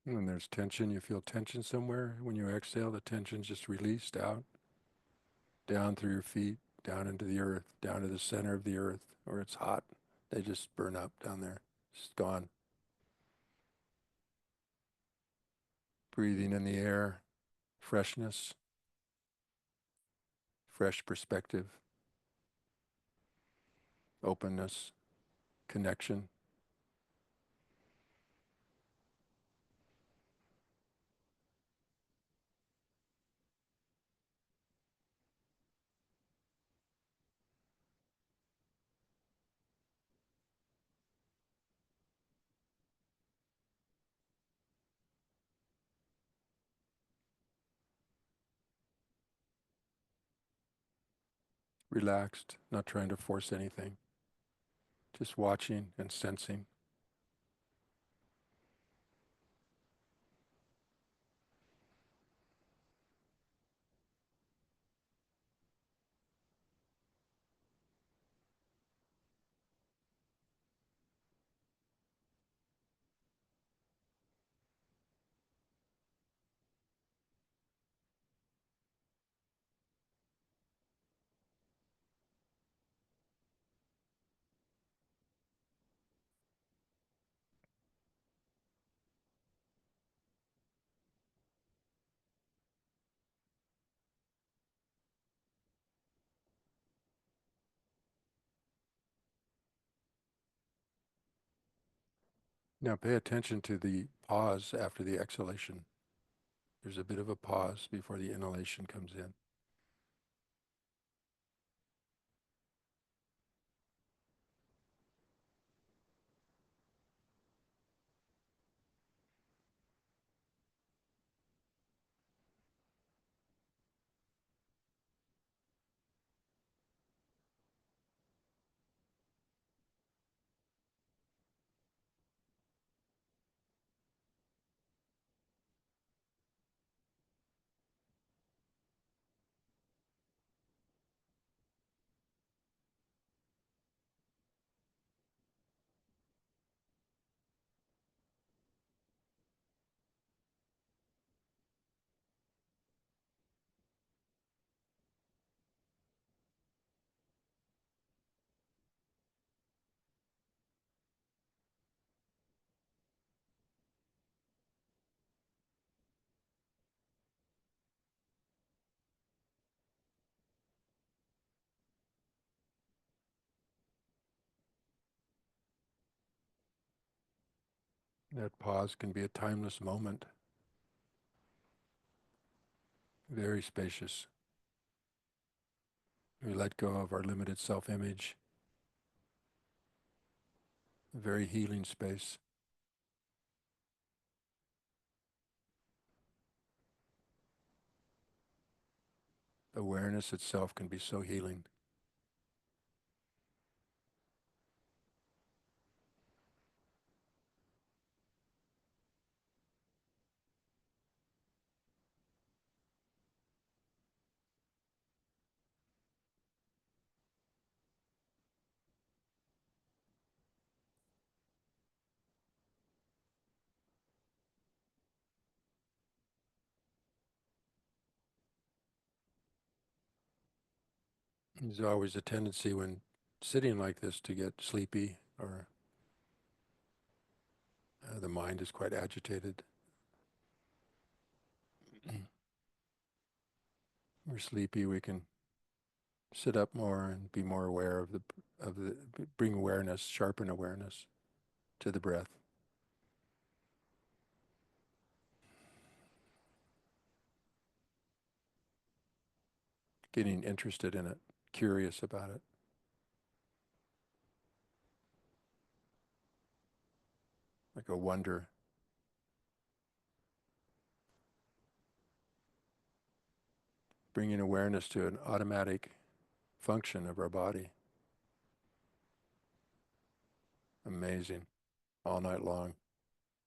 S1: When there's tension, you feel tension somewhere. When you exhale, the tension's just released out, down through your feet, down into the earth, down to the center of the earth, where it's hot. They just burn up down there. It's gone. Breathing in the air, freshness, fresh perspective, openness, connection. Relaxed, not trying to force anything, just watching and sensing. Now pay attention to the pause after the exhalation. There's a bit of a pause before the inhalation comes in. That pause can be a timeless moment, very spacious. We let go of our limited self-image, a very healing space. Awareness itself can be so healing. There's always a tendency when sitting like this to get sleepy or the mind is quite agitated. We're sleepy, we can sit up more and be more aware of the bring awareness, sharpen awareness to the breath. Getting interested in it, curious about it, like a wonder. Bringing awareness to an automatic function of our body. Amazing. All night long.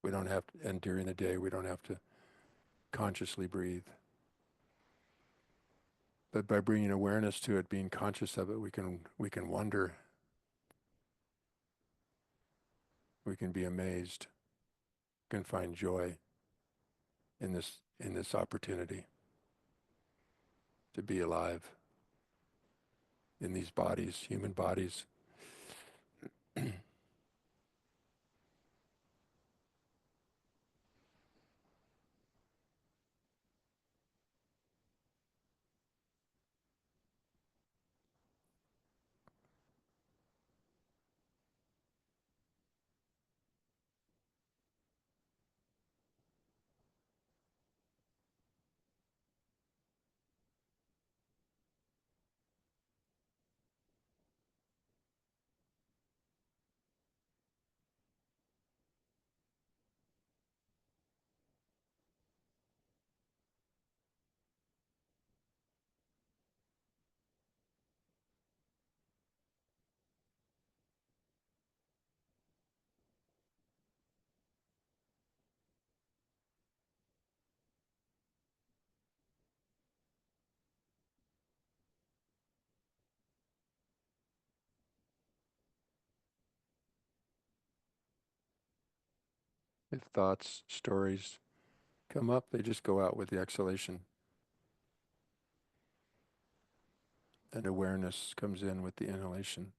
S1: We don't have to, and during the day, we don't have to consciously breathe. But by bringing awareness to it, being conscious of it, we can wonder. We can be amazed. We can find joy in this opportunity to be alive in these bodies, human bodies. If thoughts, stories come up, they just go out with the exhalation, and awareness comes in with the inhalation.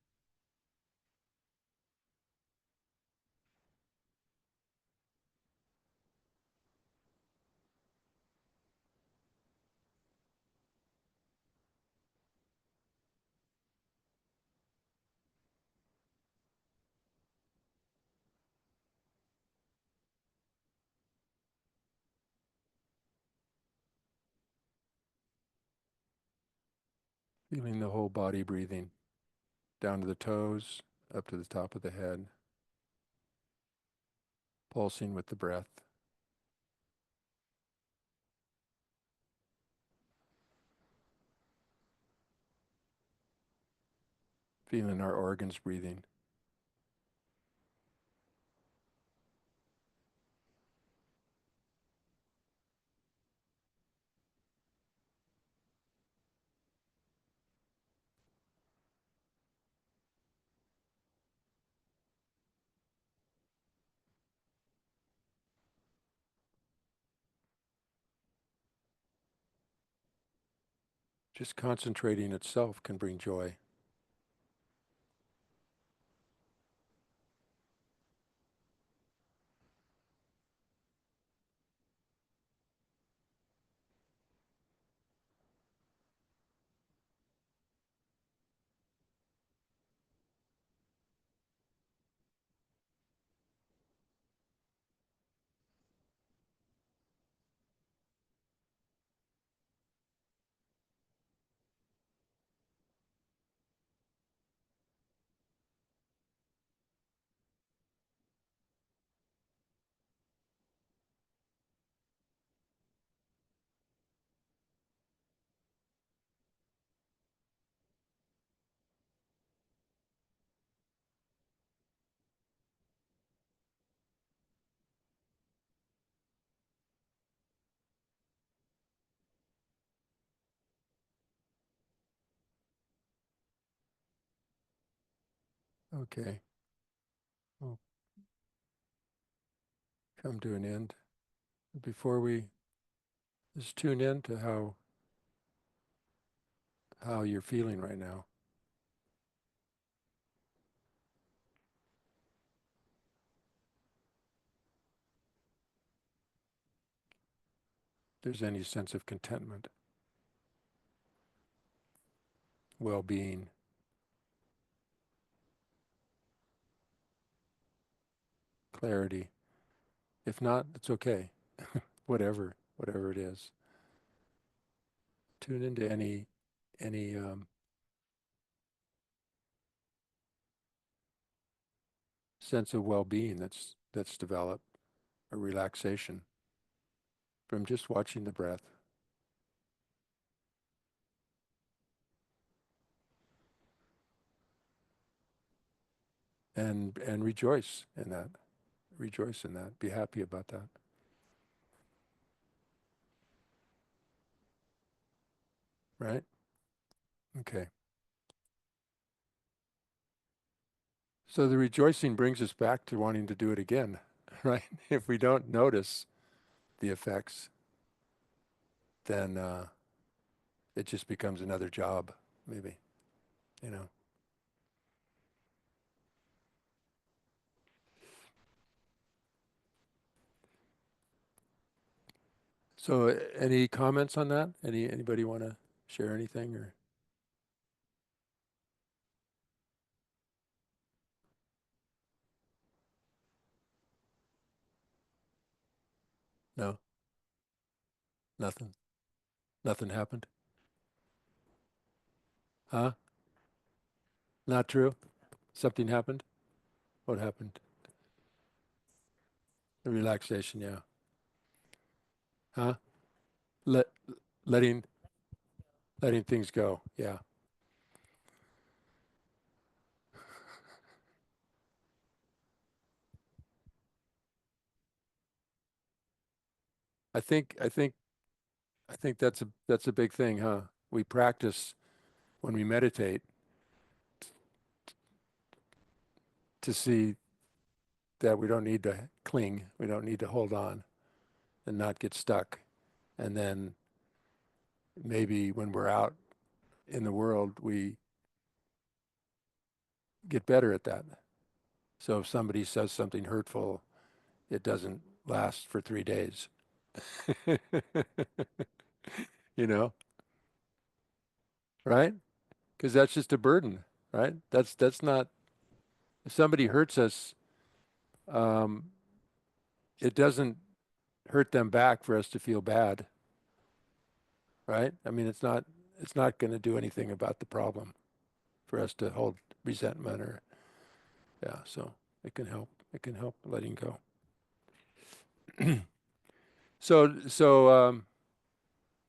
S1: Feeling the whole body breathing down to the toes, up to the top of the head, pulsing with the breath. Feeling our organs breathing. Just concentrating itself can bring joy. Okay, we'll come to an end. Before we just tune in to how you're feeling right now. If there's any sense of contentment, well-being, clarity. If not, it's okay. Whatever it is. Tune into any sense of well-being that's developed, a relaxation from just watching the breath, and rejoice in that. Rejoice in that. Be happy about that. Right? Okay. So the rejoicing brings us back to wanting to do it again, right? If we don't notice the effects, then it just becomes another job, maybe, you know. So any comments on that? Anybody want to share anything or no? Nothing. Nothing happened? Huh? Not true? Something happened? What happened? The relaxation, yeah. Huh? Let letting letting things go. Yeah. I think I think I think that's a big thing, huh? We practice when we meditate to see that we don't need to cling, we don't need to hold on and not get stuck. And then maybe when we're out in the world, we get better at that. So if somebody says something hurtful, it doesn't last for 3 days. You know, right? Because that's just a burden, right? That's not, if somebody hurts us, um, it doesn't hurt them back for us to feel bad, right? I mean, it's not going to do anything about the problem for us to hold resentment or, yeah, so it can help. It can help letting go. So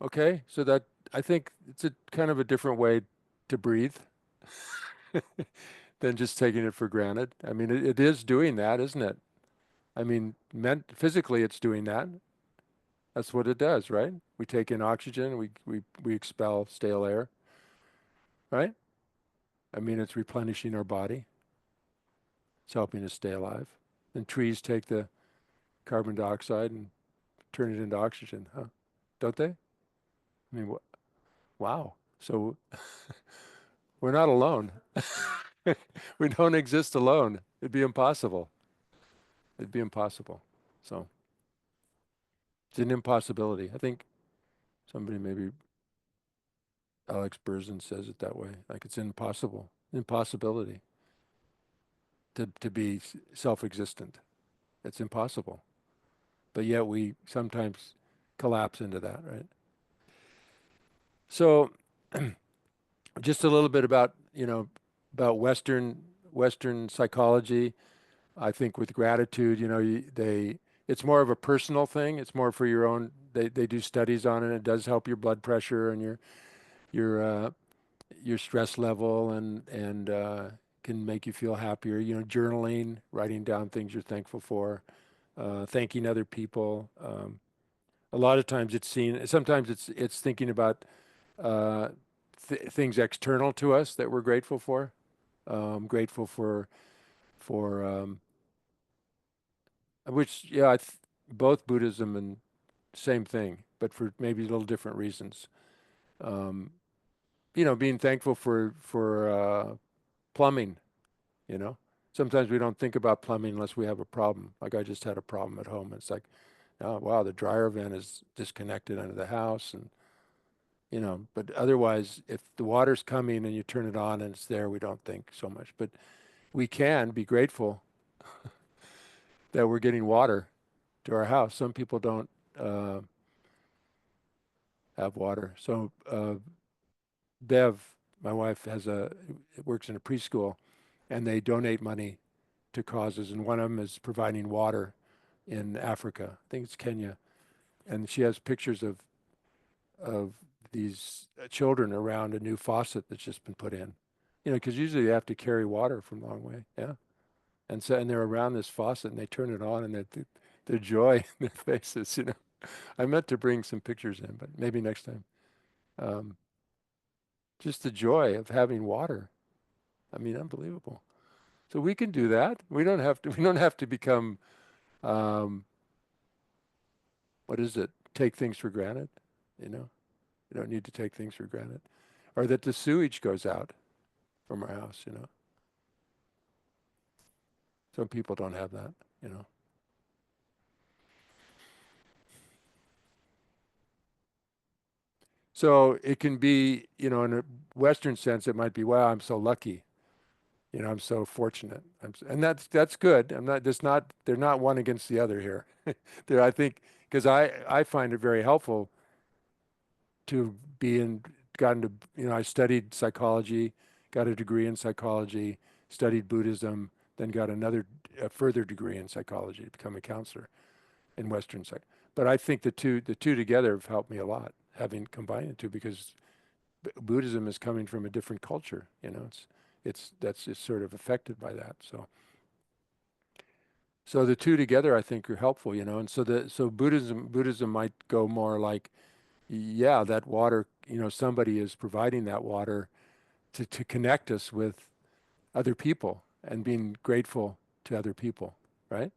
S1: okay, so that, I think it's a kind of a different way to breathe than just taking it for granted. I mean, it is doing that, isn't it? I mean, physically, it's doing that. That's what it does, right? We take in oxygen, we expel stale air, right? I mean, it's replenishing our body. It's helping us stay alive. And trees take the carbon dioxide and turn it into oxygen, huh? Don't they? I mean, wow. So we're not alone. We don't exist alone. It'd be impossible. It'd be impossible. So it's an impossibility. I think somebody, maybe Alex Berzin, says it that way. Like it's impossible, impossibility to be self-existent. It's impossible. But yet we sometimes collapse into that, right? So just a little bit about, about Western psychology. I think with gratitude, it's more of a personal thing. It's more for your own. They do studies on it. It does help your blood pressure and your your stress level, and can make you feel happier. Journaling, writing down things you're thankful for, thanking other people. A lot of times it's seen. Sometimes it's thinking about uh, things external to us that we're grateful for. Grateful for which, yeah, both Buddhism and same thing, but for maybe little different reasons. Um, being thankful for plumbing. You know, sometimes we don't think about plumbing unless we have a problem. Like I just had a problem at home. It's like, oh wow, the dryer vent is disconnected under the house, and but otherwise, if the water's coming and you turn it on and it's there, we don't think so much. But we can be grateful that we're getting water to our house. Some people don't uh, have water. So Bev, my wife, works in a preschool, and they donate money to causes, and one of them is providing water in Africa. I think it's Kenya, and she has pictures of these children around a new faucet that's just been put in. Because usually they have to carry water from a long way. Yeah, and they're around this faucet, and they turn it on, and the joy in their faces. I meant to bring some pictures in, but maybe next time. Um, just the joy of having water. I mean, unbelievable. So we can do that. We don't have to. We don't have to become. Um, what is it? Take things for granted. You know, we don't need to take things for granted, or that the sewage goes out from our house. Some people don't have that. You know. So it can be, in a Western sense, it might be, wow, I'm so lucky. I'm so fortunate. And that's good. I'm not just not. They're not one against the other here. I think, because I find it very helpful to be in, gotten to, I studied psychology, got a degree in psychology, studied Buddhism, then got a further degree in psychology to become a counselor in Western psych. But I think the two together have helped me a lot, having combined the two, because Buddhism is coming from a different culture. It's sort of affected by that. So the two together, I think, are helpful. And so Buddhism might go more like, yeah, that water, somebody is providing that water to connect us with other people and being grateful to other people. right?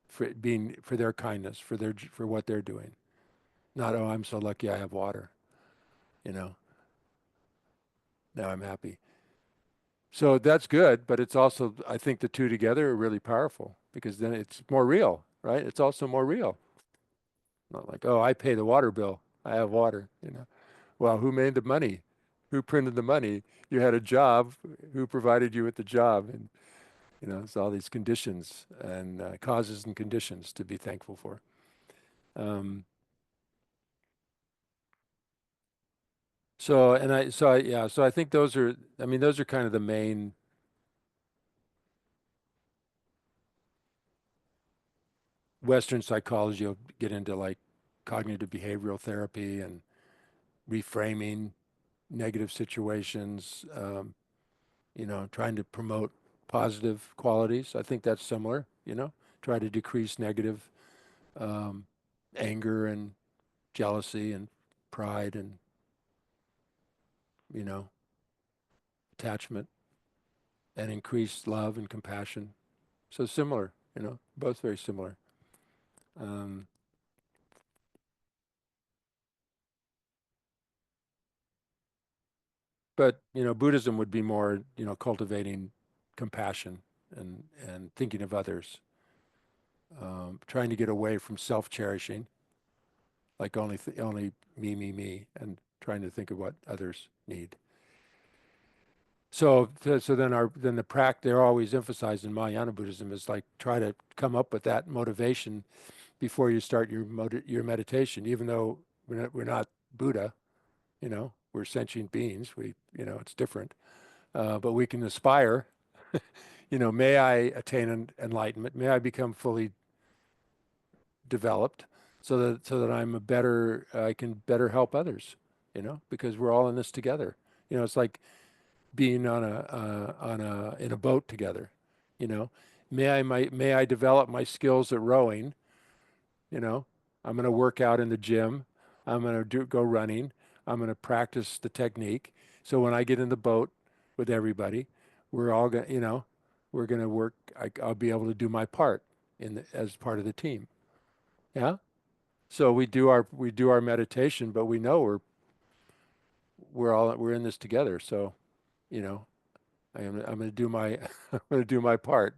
S1: For their kindness, for what they're doing. Not, oh, I'm so lucky I have water, you know. Now I'm happy. So that's good, but it's also, I think the two together are really powerful because then it's more real, right? It's also more real. Not like, oh, I pay the water bill. I have water, you know. Well, who made the money? Who printed the money? You had a job. Who provided you with the job? And, you know, it's all these conditions and causes and conditions to be thankful for. Um, yeah, so I think those are, I mean, those are kind of the main. Western psychology will get into like cognitive behavioral therapy and reframing negative situations, you know, trying to promote positive qualities. I think that's similar, you know, try to decrease negative um, anger and jealousy and pride and, you know, attachment and increase love and compassion. So similar, you know, both very similar. Um, but, you know, Buddhism would be more, you know, cultivating compassion and thinking of others, trying to get away from self-cherishing, like only me, and trying to think of what others need. So then the practice they're always emphasized in Mahayana Buddhism is like try to come up with that motivation before you start your meditation. Even though we're not Buddha, you know, we're sentient beings. You know, it's different, but we can aspire. You know, may I attain enlightenment? May I become fully developed, so that I can better help others. You know, because we're all in this together. You know, it's like being in a boat together. You know, may I develop my skills at rowing. You know, I'm going to work out in the gym. I'm going to go running. I'm going to practice the technique. So when I get in the boat with everybody, we're all going, you know, we're going to work. I'll be able to do my part as part of the team. Yeah. So we do our meditation, but we know we're in this together. So, you know, I'm going to do my I'm going to do my part.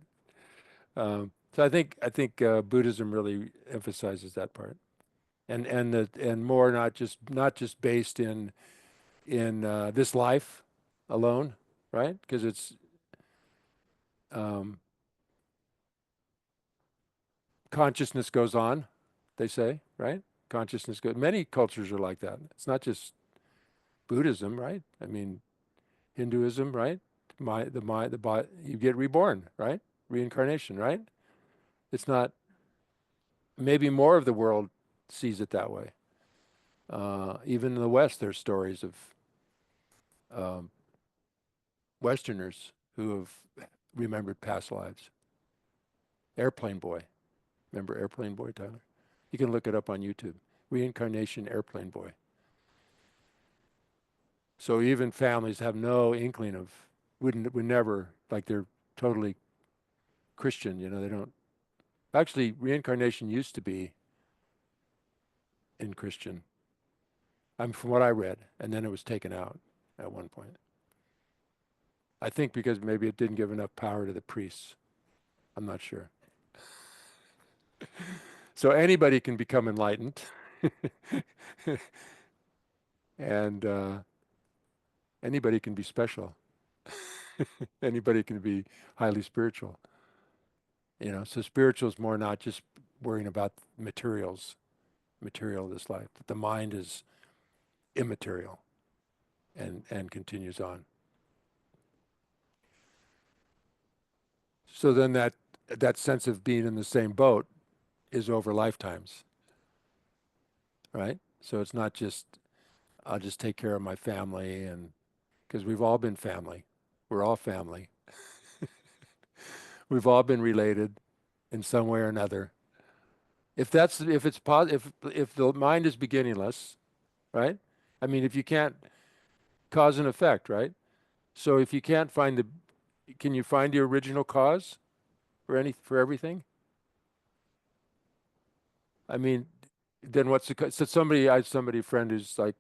S1: So I think Buddhism really emphasizes that part, and more not just based in this life alone, right? Because it's um, consciousness goes on, they say, right? Consciousness goes. Many cultures are like that. It's not just Buddhism, right? I mean, Hinduism, right? The body, you get reborn, right? Reincarnation, right? It's not. Maybe more of the world sees it that way. Even in the West, there's stories of um, Westerners who have remembered past lives. Airplane Boy. Remember Airplane Boy, Tyler? You can look it up on YouTube. Reincarnation Airplane Boy. So even families have no inkling of, would never, like they're totally Christian, you know, they don't. Actually, reincarnation used to be in Christian. From what I read, and then it was taken out at one point. I think because maybe it didn't give enough power to the priests. I'm not sure. So anybody can become enlightened, and anybody can be special. Anybody can be highly spiritual. You know, so spiritual is more not just worrying about material of this life. But the mind is immaterial and continues on. So then that sense of being in the same boat is over lifetimes, right? So it's not just I'll just take care of my family, and because we've all been family. We're all family. We've all been related in some way or another. If the mind is beginningless, right? I mean, if you can't cause and effect, right? So if you can't find can you find the original cause for everything? I mean, then what's so I had somebody, a friend who's like,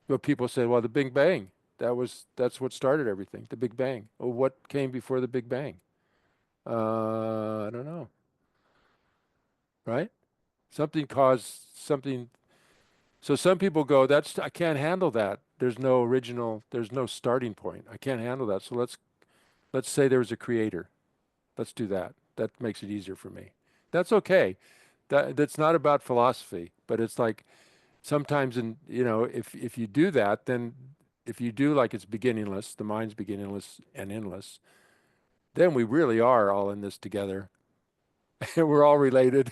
S1: well, people say, well, the Big Bang, that's what started everything, the Big Bang. Well, what came before the Big Bang? I don't know, right? Something caused something. So some people go, I can't handle that. There's no starting point. I can't handle that. So let's say there was a creator. Let's do that. That makes it easier for me. That's okay. That's not about philosophy, but it's like sometimes if you do that, then if you do like it's beginningless, the mind's beginningless and endless, then we really are all in this together. And we're all related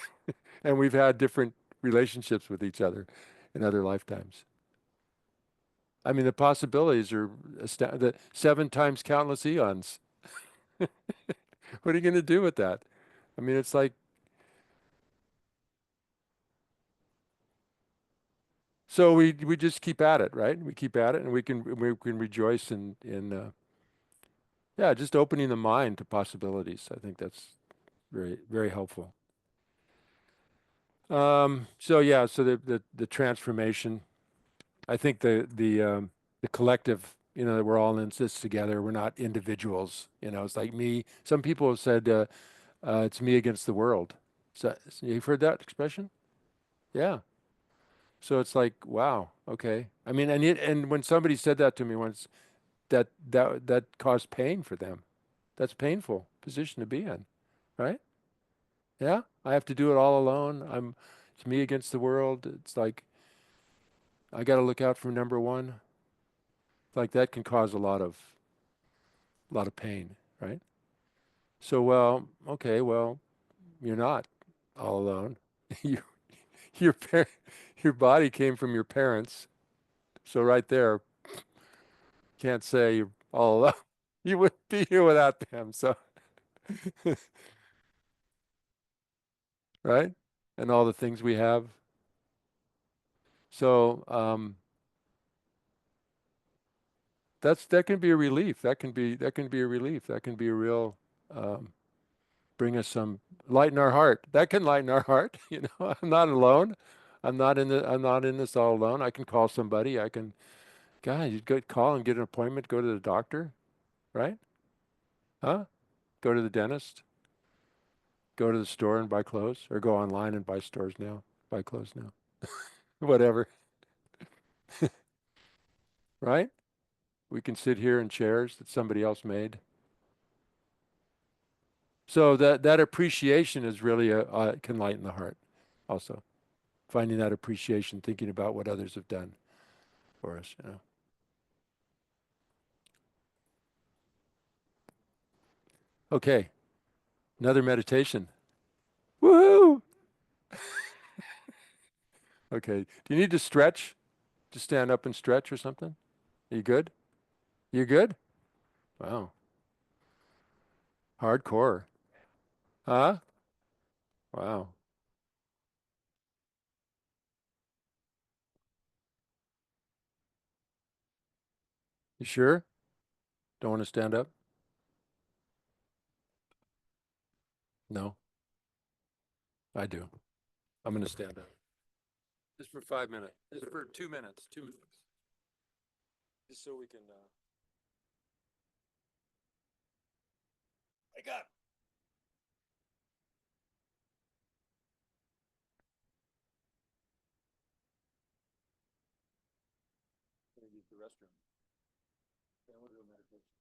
S1: and we've had different relationships with each other in other lifetimes. I mean, the possibilities are the seven times countless eons. What are you going to do with that? I mean, it's like, so we just keep at it, right? We keep at it, and we can rejoice in yeah, just opening the mind to possibilities. I think that's very very helpful. So yeah, so the transformation. I think the collective, that we're all in this together. We're not individuals. It's like me. Some people have said it's me against the world. So you've heard that expression? Yeah. So it's like, wow, okay. I mean, and when somebody said that to me once, that caused pain for them. That's a painful position to be in, right? Yeah, I have to do it all alone. It's me against the world. It's like I got to look out for number one. Like that can cause a lot of pain, right? So, well, okay, well, you're not all alone. You, your par your body came from your parents. So right there, can't say you're all alone. You wouldn't be here without them. So, right? And all the things we have. So, that can be a relief. That can be a relief. That can be a real um, bring us some lighten our heart. That can lighten our heart. I'm not alone. I'm not in this all alone. I can call somebody. God, you go call and get an appointment, go to the doctor, right? Huh? Go to the dentist, go to the store and buy clothes, or go online and buy stores now, buy clothes now. Whatever, right? We can sit here in chairs that somebody else made. So that appreciation is really can lighten the heart also. Finding that appreciation, thinking about what others have done for us. Okay, another meditation. Woohoo! Okay, do you need to stretch? Just stand up and stretch or something? Are you good? You good? Wow, hardcore. Huh? Wow. You sure? Don't want to stand up? No, I do. I'm going to stand up. Just for 5 minutes. Just for 2 minutes. 2 minutes. Just so we can wake up. I'm going to use the restroom. Okay, I want to do a meditation.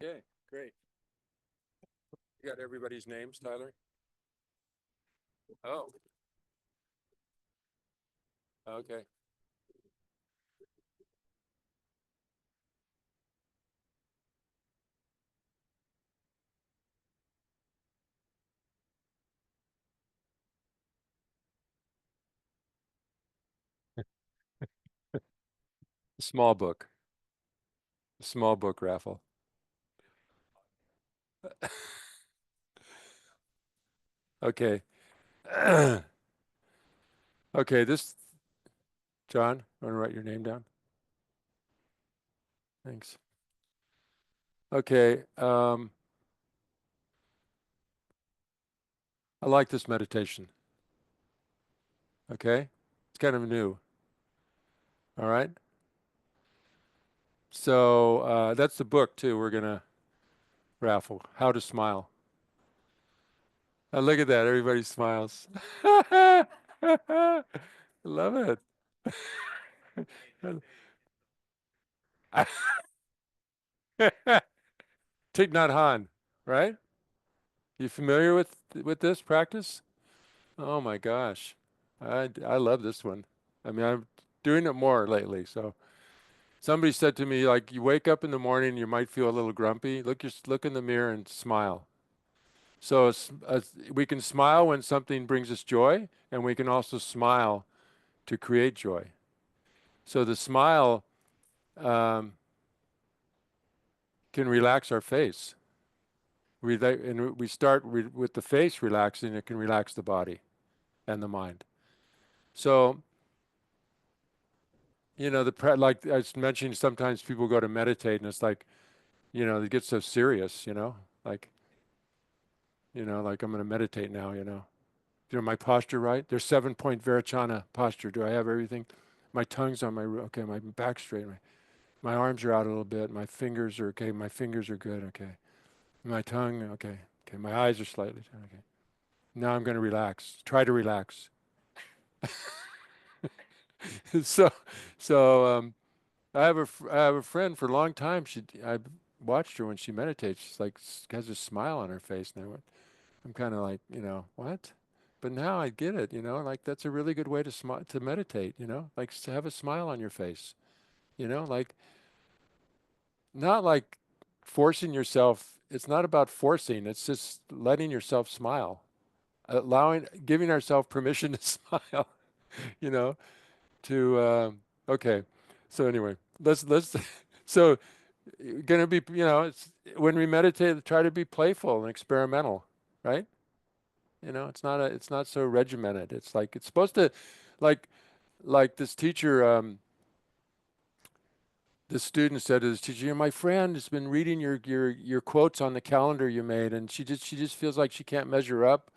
S1: Okay, great. You got everybody's names, Tyler? Oh, okay. Small book, small book raffle. Okay. Okay, this, John, want to write your name down? Thanks. Okay, I like this meditation. Okay, it's kind of new. All right. So that's the book too. We're gonna raffle. How to Smile. Look at that. Everybody smiles. Love it. Thich Nhat Hanh, right? You familiar with this practice? Oh my gosh. I love this one. I mean, I'm doing it more lately. So somebody said to me, like, you wake up in the morning, you might feel a little grumpy. Look in the mirror and smile. So we can smile when something brings us joy, and we can also smile to create joy. So the smile um, can relax our face. And we start with the face relaxing, it can relax the body and the mind. So, like I was mentioning, sometimes people go to meditate and it's like, they get so serious, like, like I'm going to meditate now, my posture right? There's 7 point Virachana posture. Do I have everything? My tongue's on okay, my back straight. My arms are out a little bit. My fingers are okay. My fingers are good. Okay. My tongue, okay. Okay. My eyes are slightly, okay. Now I'm going to relax. Try to relax. so, so I have a friend for a long time. I watched her when she meditates. She's like has a smile on her face, and I'm kind of like, what? But now I get it. Like that's a really good way to meditate. Like to have a smile on your face. Like not like forcing yourself. It's not about forcing. It's just letting yourself smile, giving ourselves permission to smile. You know, okay. So anyway, let's. So gonna be, when we meditate, try to be playful and experimental, right? It's not so regimented. It's like it's supposed to, like, this teacher, this student said to this teacher, my friend has been reading your quotes on the calendar you made, and she just feels like she can't measure up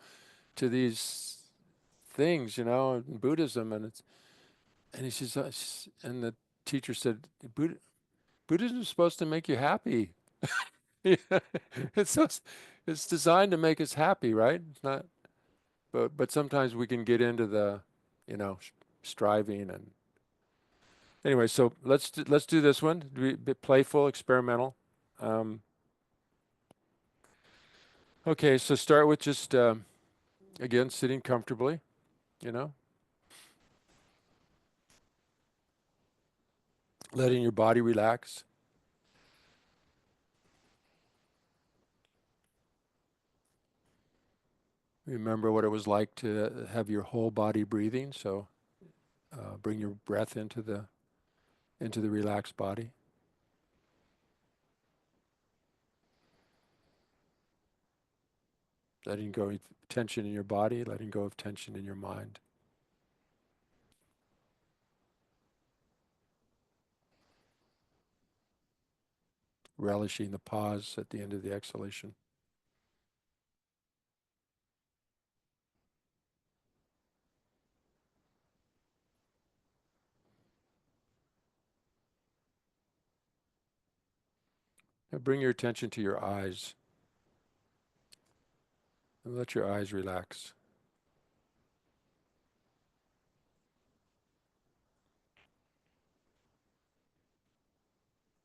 S1: to these things, in Buddhism, and he says, and the teacher said, Buddhism is supposed to make you happy. Yeah. It's so, it's designed to make us happy, right? It's not, but sometimes we can get into the, striving and anyway. So let's do this one. Be a bit playful, experimental. Um, okay, so start with just again sitting comfortably. You know, letting your body relax. Remember what it was like to have your whole body breathing. So bring your breath into the relaxed body. Letting go of tension in your body, letting go of tension in your mind. Relishing the pause at the end of the exhalation. Now bring your attention to your eyes and let your eyes relax.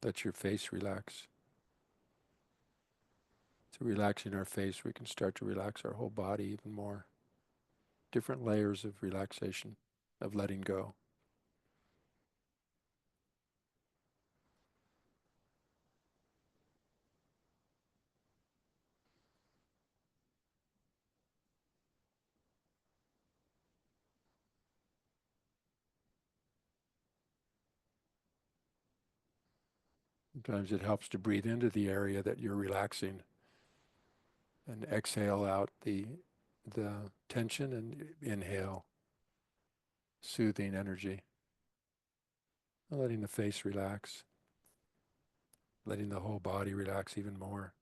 S1: Let your face relax. So relaxing our face, we can start to relax our whole body even more. Different layers of relaxation, of letting go. Sometimes it helps to breathe into the area that you're relaxing and exhale out the tension and inhale soothing energy. Letting the face relax, letting the whole body relax even more.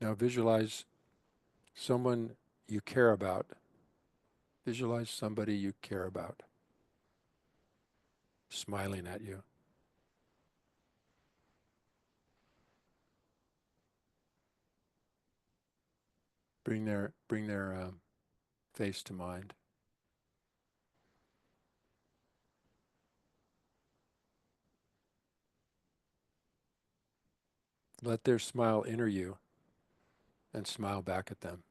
S1: Now visualize someone you care about. Visualize somebody you care about smiling at you. Bring their face to mind. Let their smile enter you and smile back at them.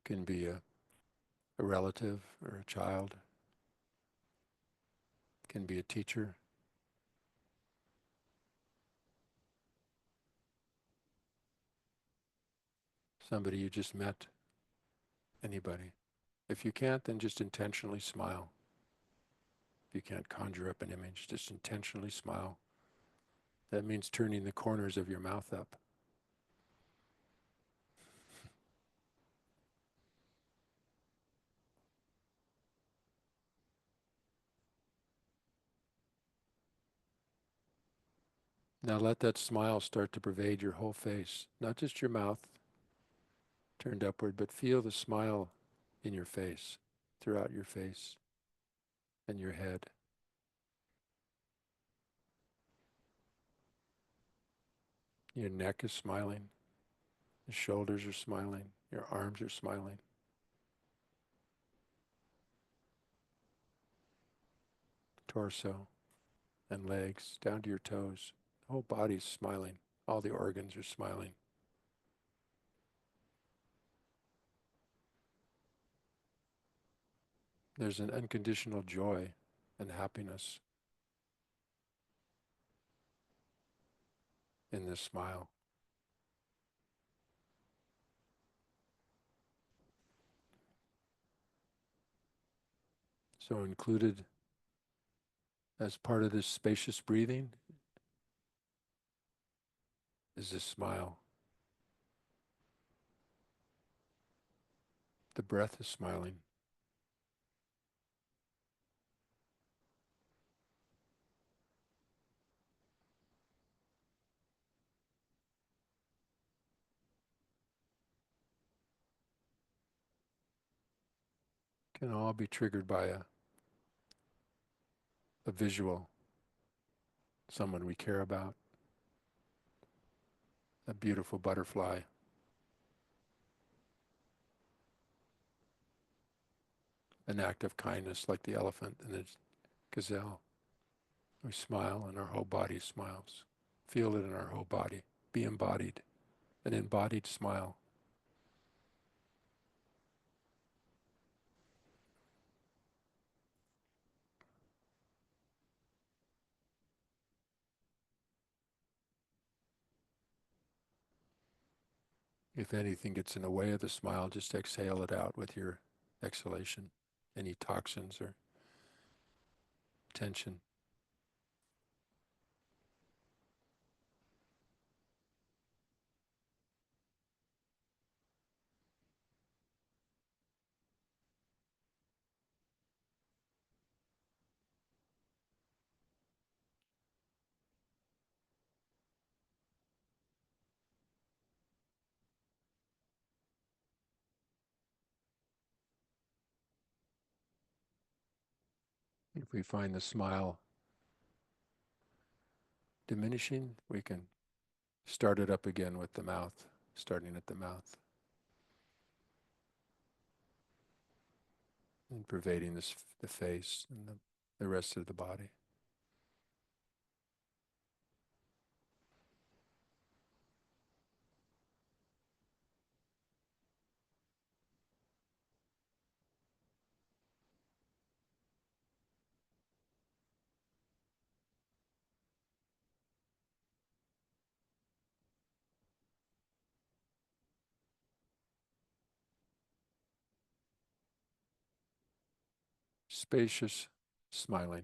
S1: Can be a relative or a child, can be a teacher, somebody you just met, anybody. If you can't, then just intentionally smile. If you can't conjure up an image, just intentionally smile. That means turning the corners of your mouth up. Now let that smile start to pervade your whole face, not just your mouth turned upward, but feel the smile in your face, throughout your face and your head. Your neck is smiling, your shoulders are smiling, your arms are smiling. Torso and legs down to your toes. The whole body's smiling. All the organs are smiling. There's an unconditional joy and happiness in this smile. So included as part of this spacious breathing is this smile. The breath is smiling. Can all be triggered by a visual, someone we care about, a beautiful butterfly, an act of kindness like the elephant and the gazelle. We smile and our whole body smiles. Feel it in our whole body. Be embodied. An embodied smile. If anything gets in the way of the smile, just exhale it out with your exhalation. Any toxins or tension. If we find the smile diminishing, we can start it up again with the mouth, starting at the mouth and pervading the face and the rest of the body. Spacious, smiling.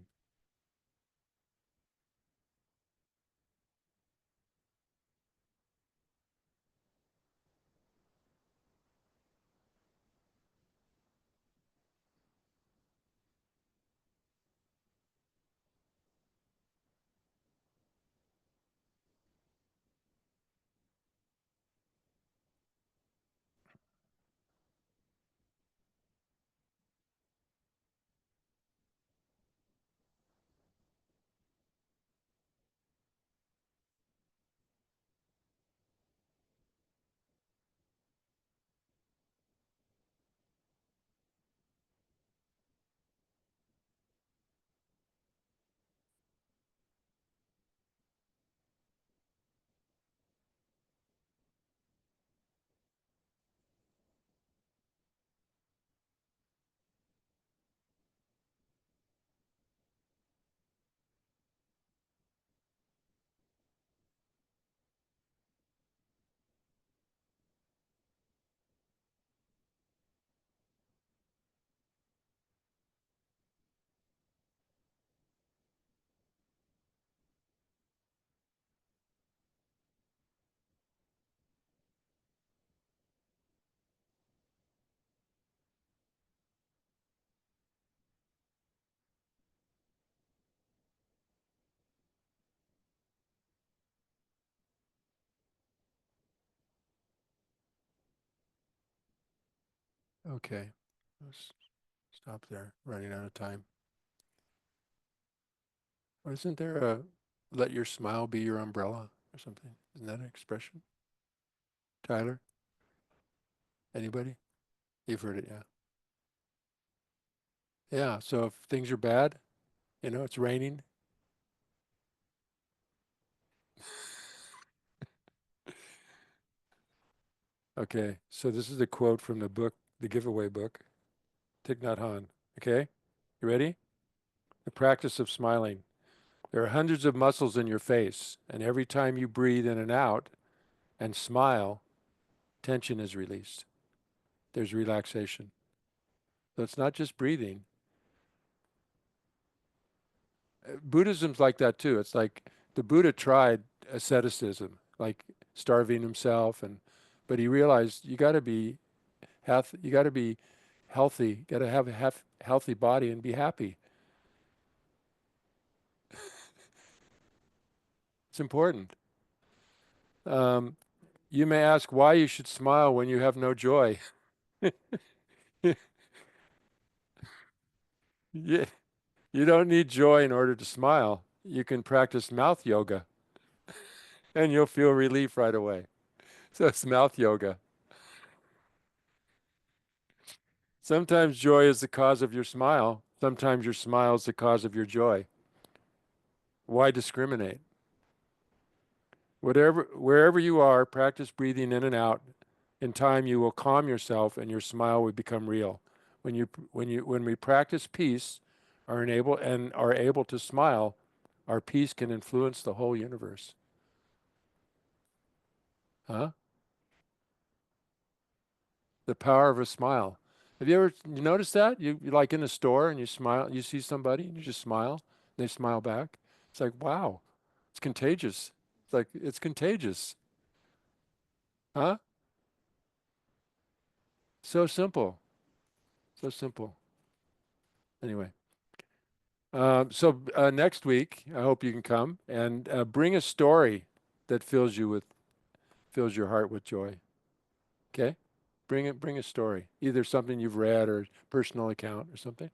S1: Okay, let's stop there. Running out of time. Or isn't there a let your smile be your umbrella or something? Isn't that an expression? Tyler? Anybody? You've heard it, yeah. Yeah, so if things are bad, it's raining. Okay, so this is a quote from the book, the giveaway book, Thich Nhat Hanh. Okay, you ready? The practice of smiling. There are hundreds of muscles in your face, and every time you breathe in and out and smile, tension is released. There's relaxation. So it's not just breathing. Buddhism's like that too. It's like the Buddha tried asceticism, like starving himself, but he realized you got to be you got to be healthy, you got to have a healthy body and be happy. It's important. Um, you may ask why you should smile when you have no joy. Yeah, you don't need joy in order to smile. You can practice mouth yoga and you'll feel relief right away. So it's mouth yoga. Sometimes joy is the cause of your smile. Sometimes your smile is the cause of your joy. Why discriminate? Wherever you are, practice breathing in and out. In time, you will calm yourself and your smile will become real. When we practice peace, are able to smile, our peace can influence the whole universe. Huh? The power of a smile. Have you noticed that? You like in a store and you smile, you see somebody and you just smile, they smile back. It's like, wow, it's contagious. It's contagious. Huh? So simple. So simple. Anyway, next week, I hope you can come and bring a story that fills your heart with joy. Okay? Bring a story, either something you've read or personal account or something.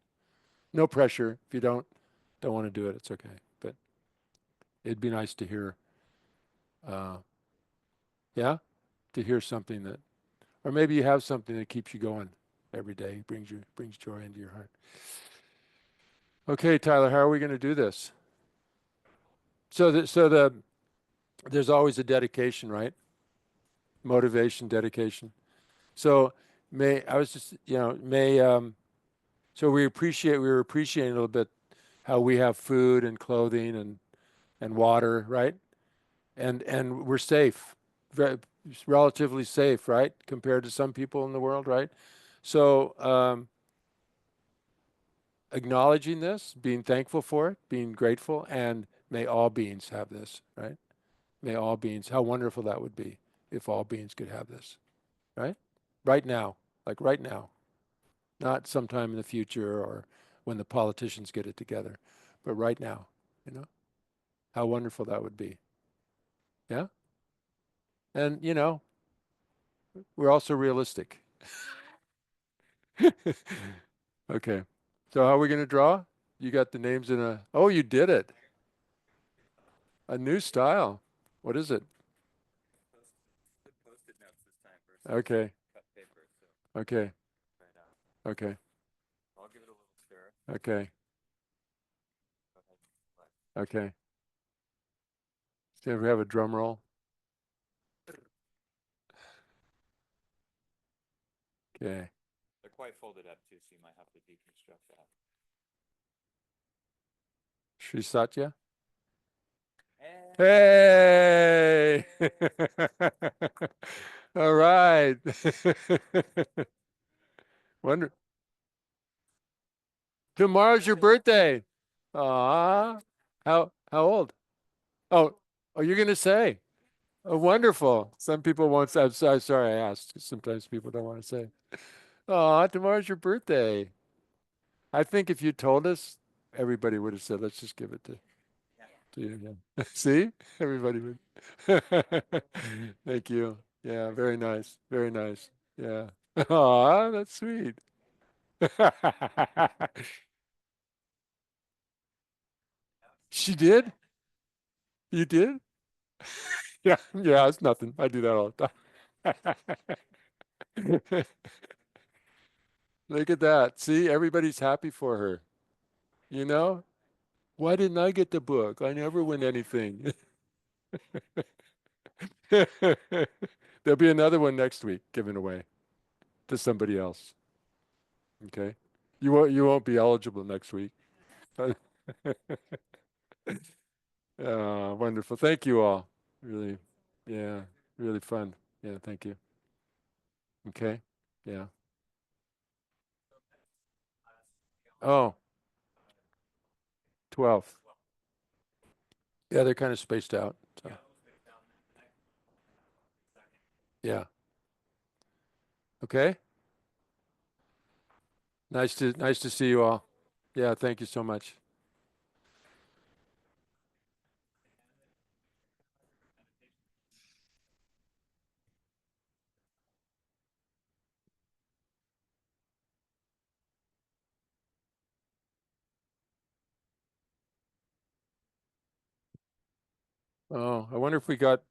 S1: No pressure if you don't. don't want to do it, it's okay. But it'd be nice to hear, uh, yeah, to hear something that, or maybe you have something that keeps you going every day, brings joy into your heart. Okay, Tyler, how are we going to do this? So there's always a dedication, right? Motivation, dedication. So may I was just may so we were appreciating a little bit how we have food and clothing and water, right? And we're safe, very, relatively safe, right, compared to some people in the world, right? So acknowledging this, being thankful for it, being grateful, and may all beings have this, right? May all beings, how wonderful that would be if all beings could have this, right? Right now, like right now, not sometime in the future or when the politicians get it together, but right now, how wonderful that would be. Yeah. And, we're also realistic. Okay. So how are we going to draw? You got the names in a, oh, you did it. A new style. What is it? Okay. Okay. Okay. Okay. Okay. So we have a drum roll. Okay.
S2: They're quite folded up too, so you might have to deconstruct that.
S1: Sri Satya.
S2: Hey!
S1: Hey! All right. Wonder Tomorrow's your birthday. Ah, how old? Oh, oh, you're gonna say. Oh, wonderful. Some people won't say. Sorry, I asked. Sometimes people don't want to say. Oh, tomorrow's your birthday. I think if you told us, everybody would have said, "Let's just give it to you." Yeah. See, everybody would. Thank you. Yeah, very nice. Very nice. Yeah. Oh, that's sweet. She did? You did? Yeah, yeah, it's nothing. I do that all the time. Look at that. See, everybody's happy for her. You know? Why didn't I get the book? I never win anything. There'll be another one next week given away to somebody else. Okay? You won't be eligible next week. Wonderful. Thank you all. Really, yeah, really fun. Yeah, thank you. Okay. Yeah. Oh, 12. Yeah, they're kind of spaced out. So, yeah. Okay. Nice to see you all. Yeah, thank you so much. Oh, I wonder if we got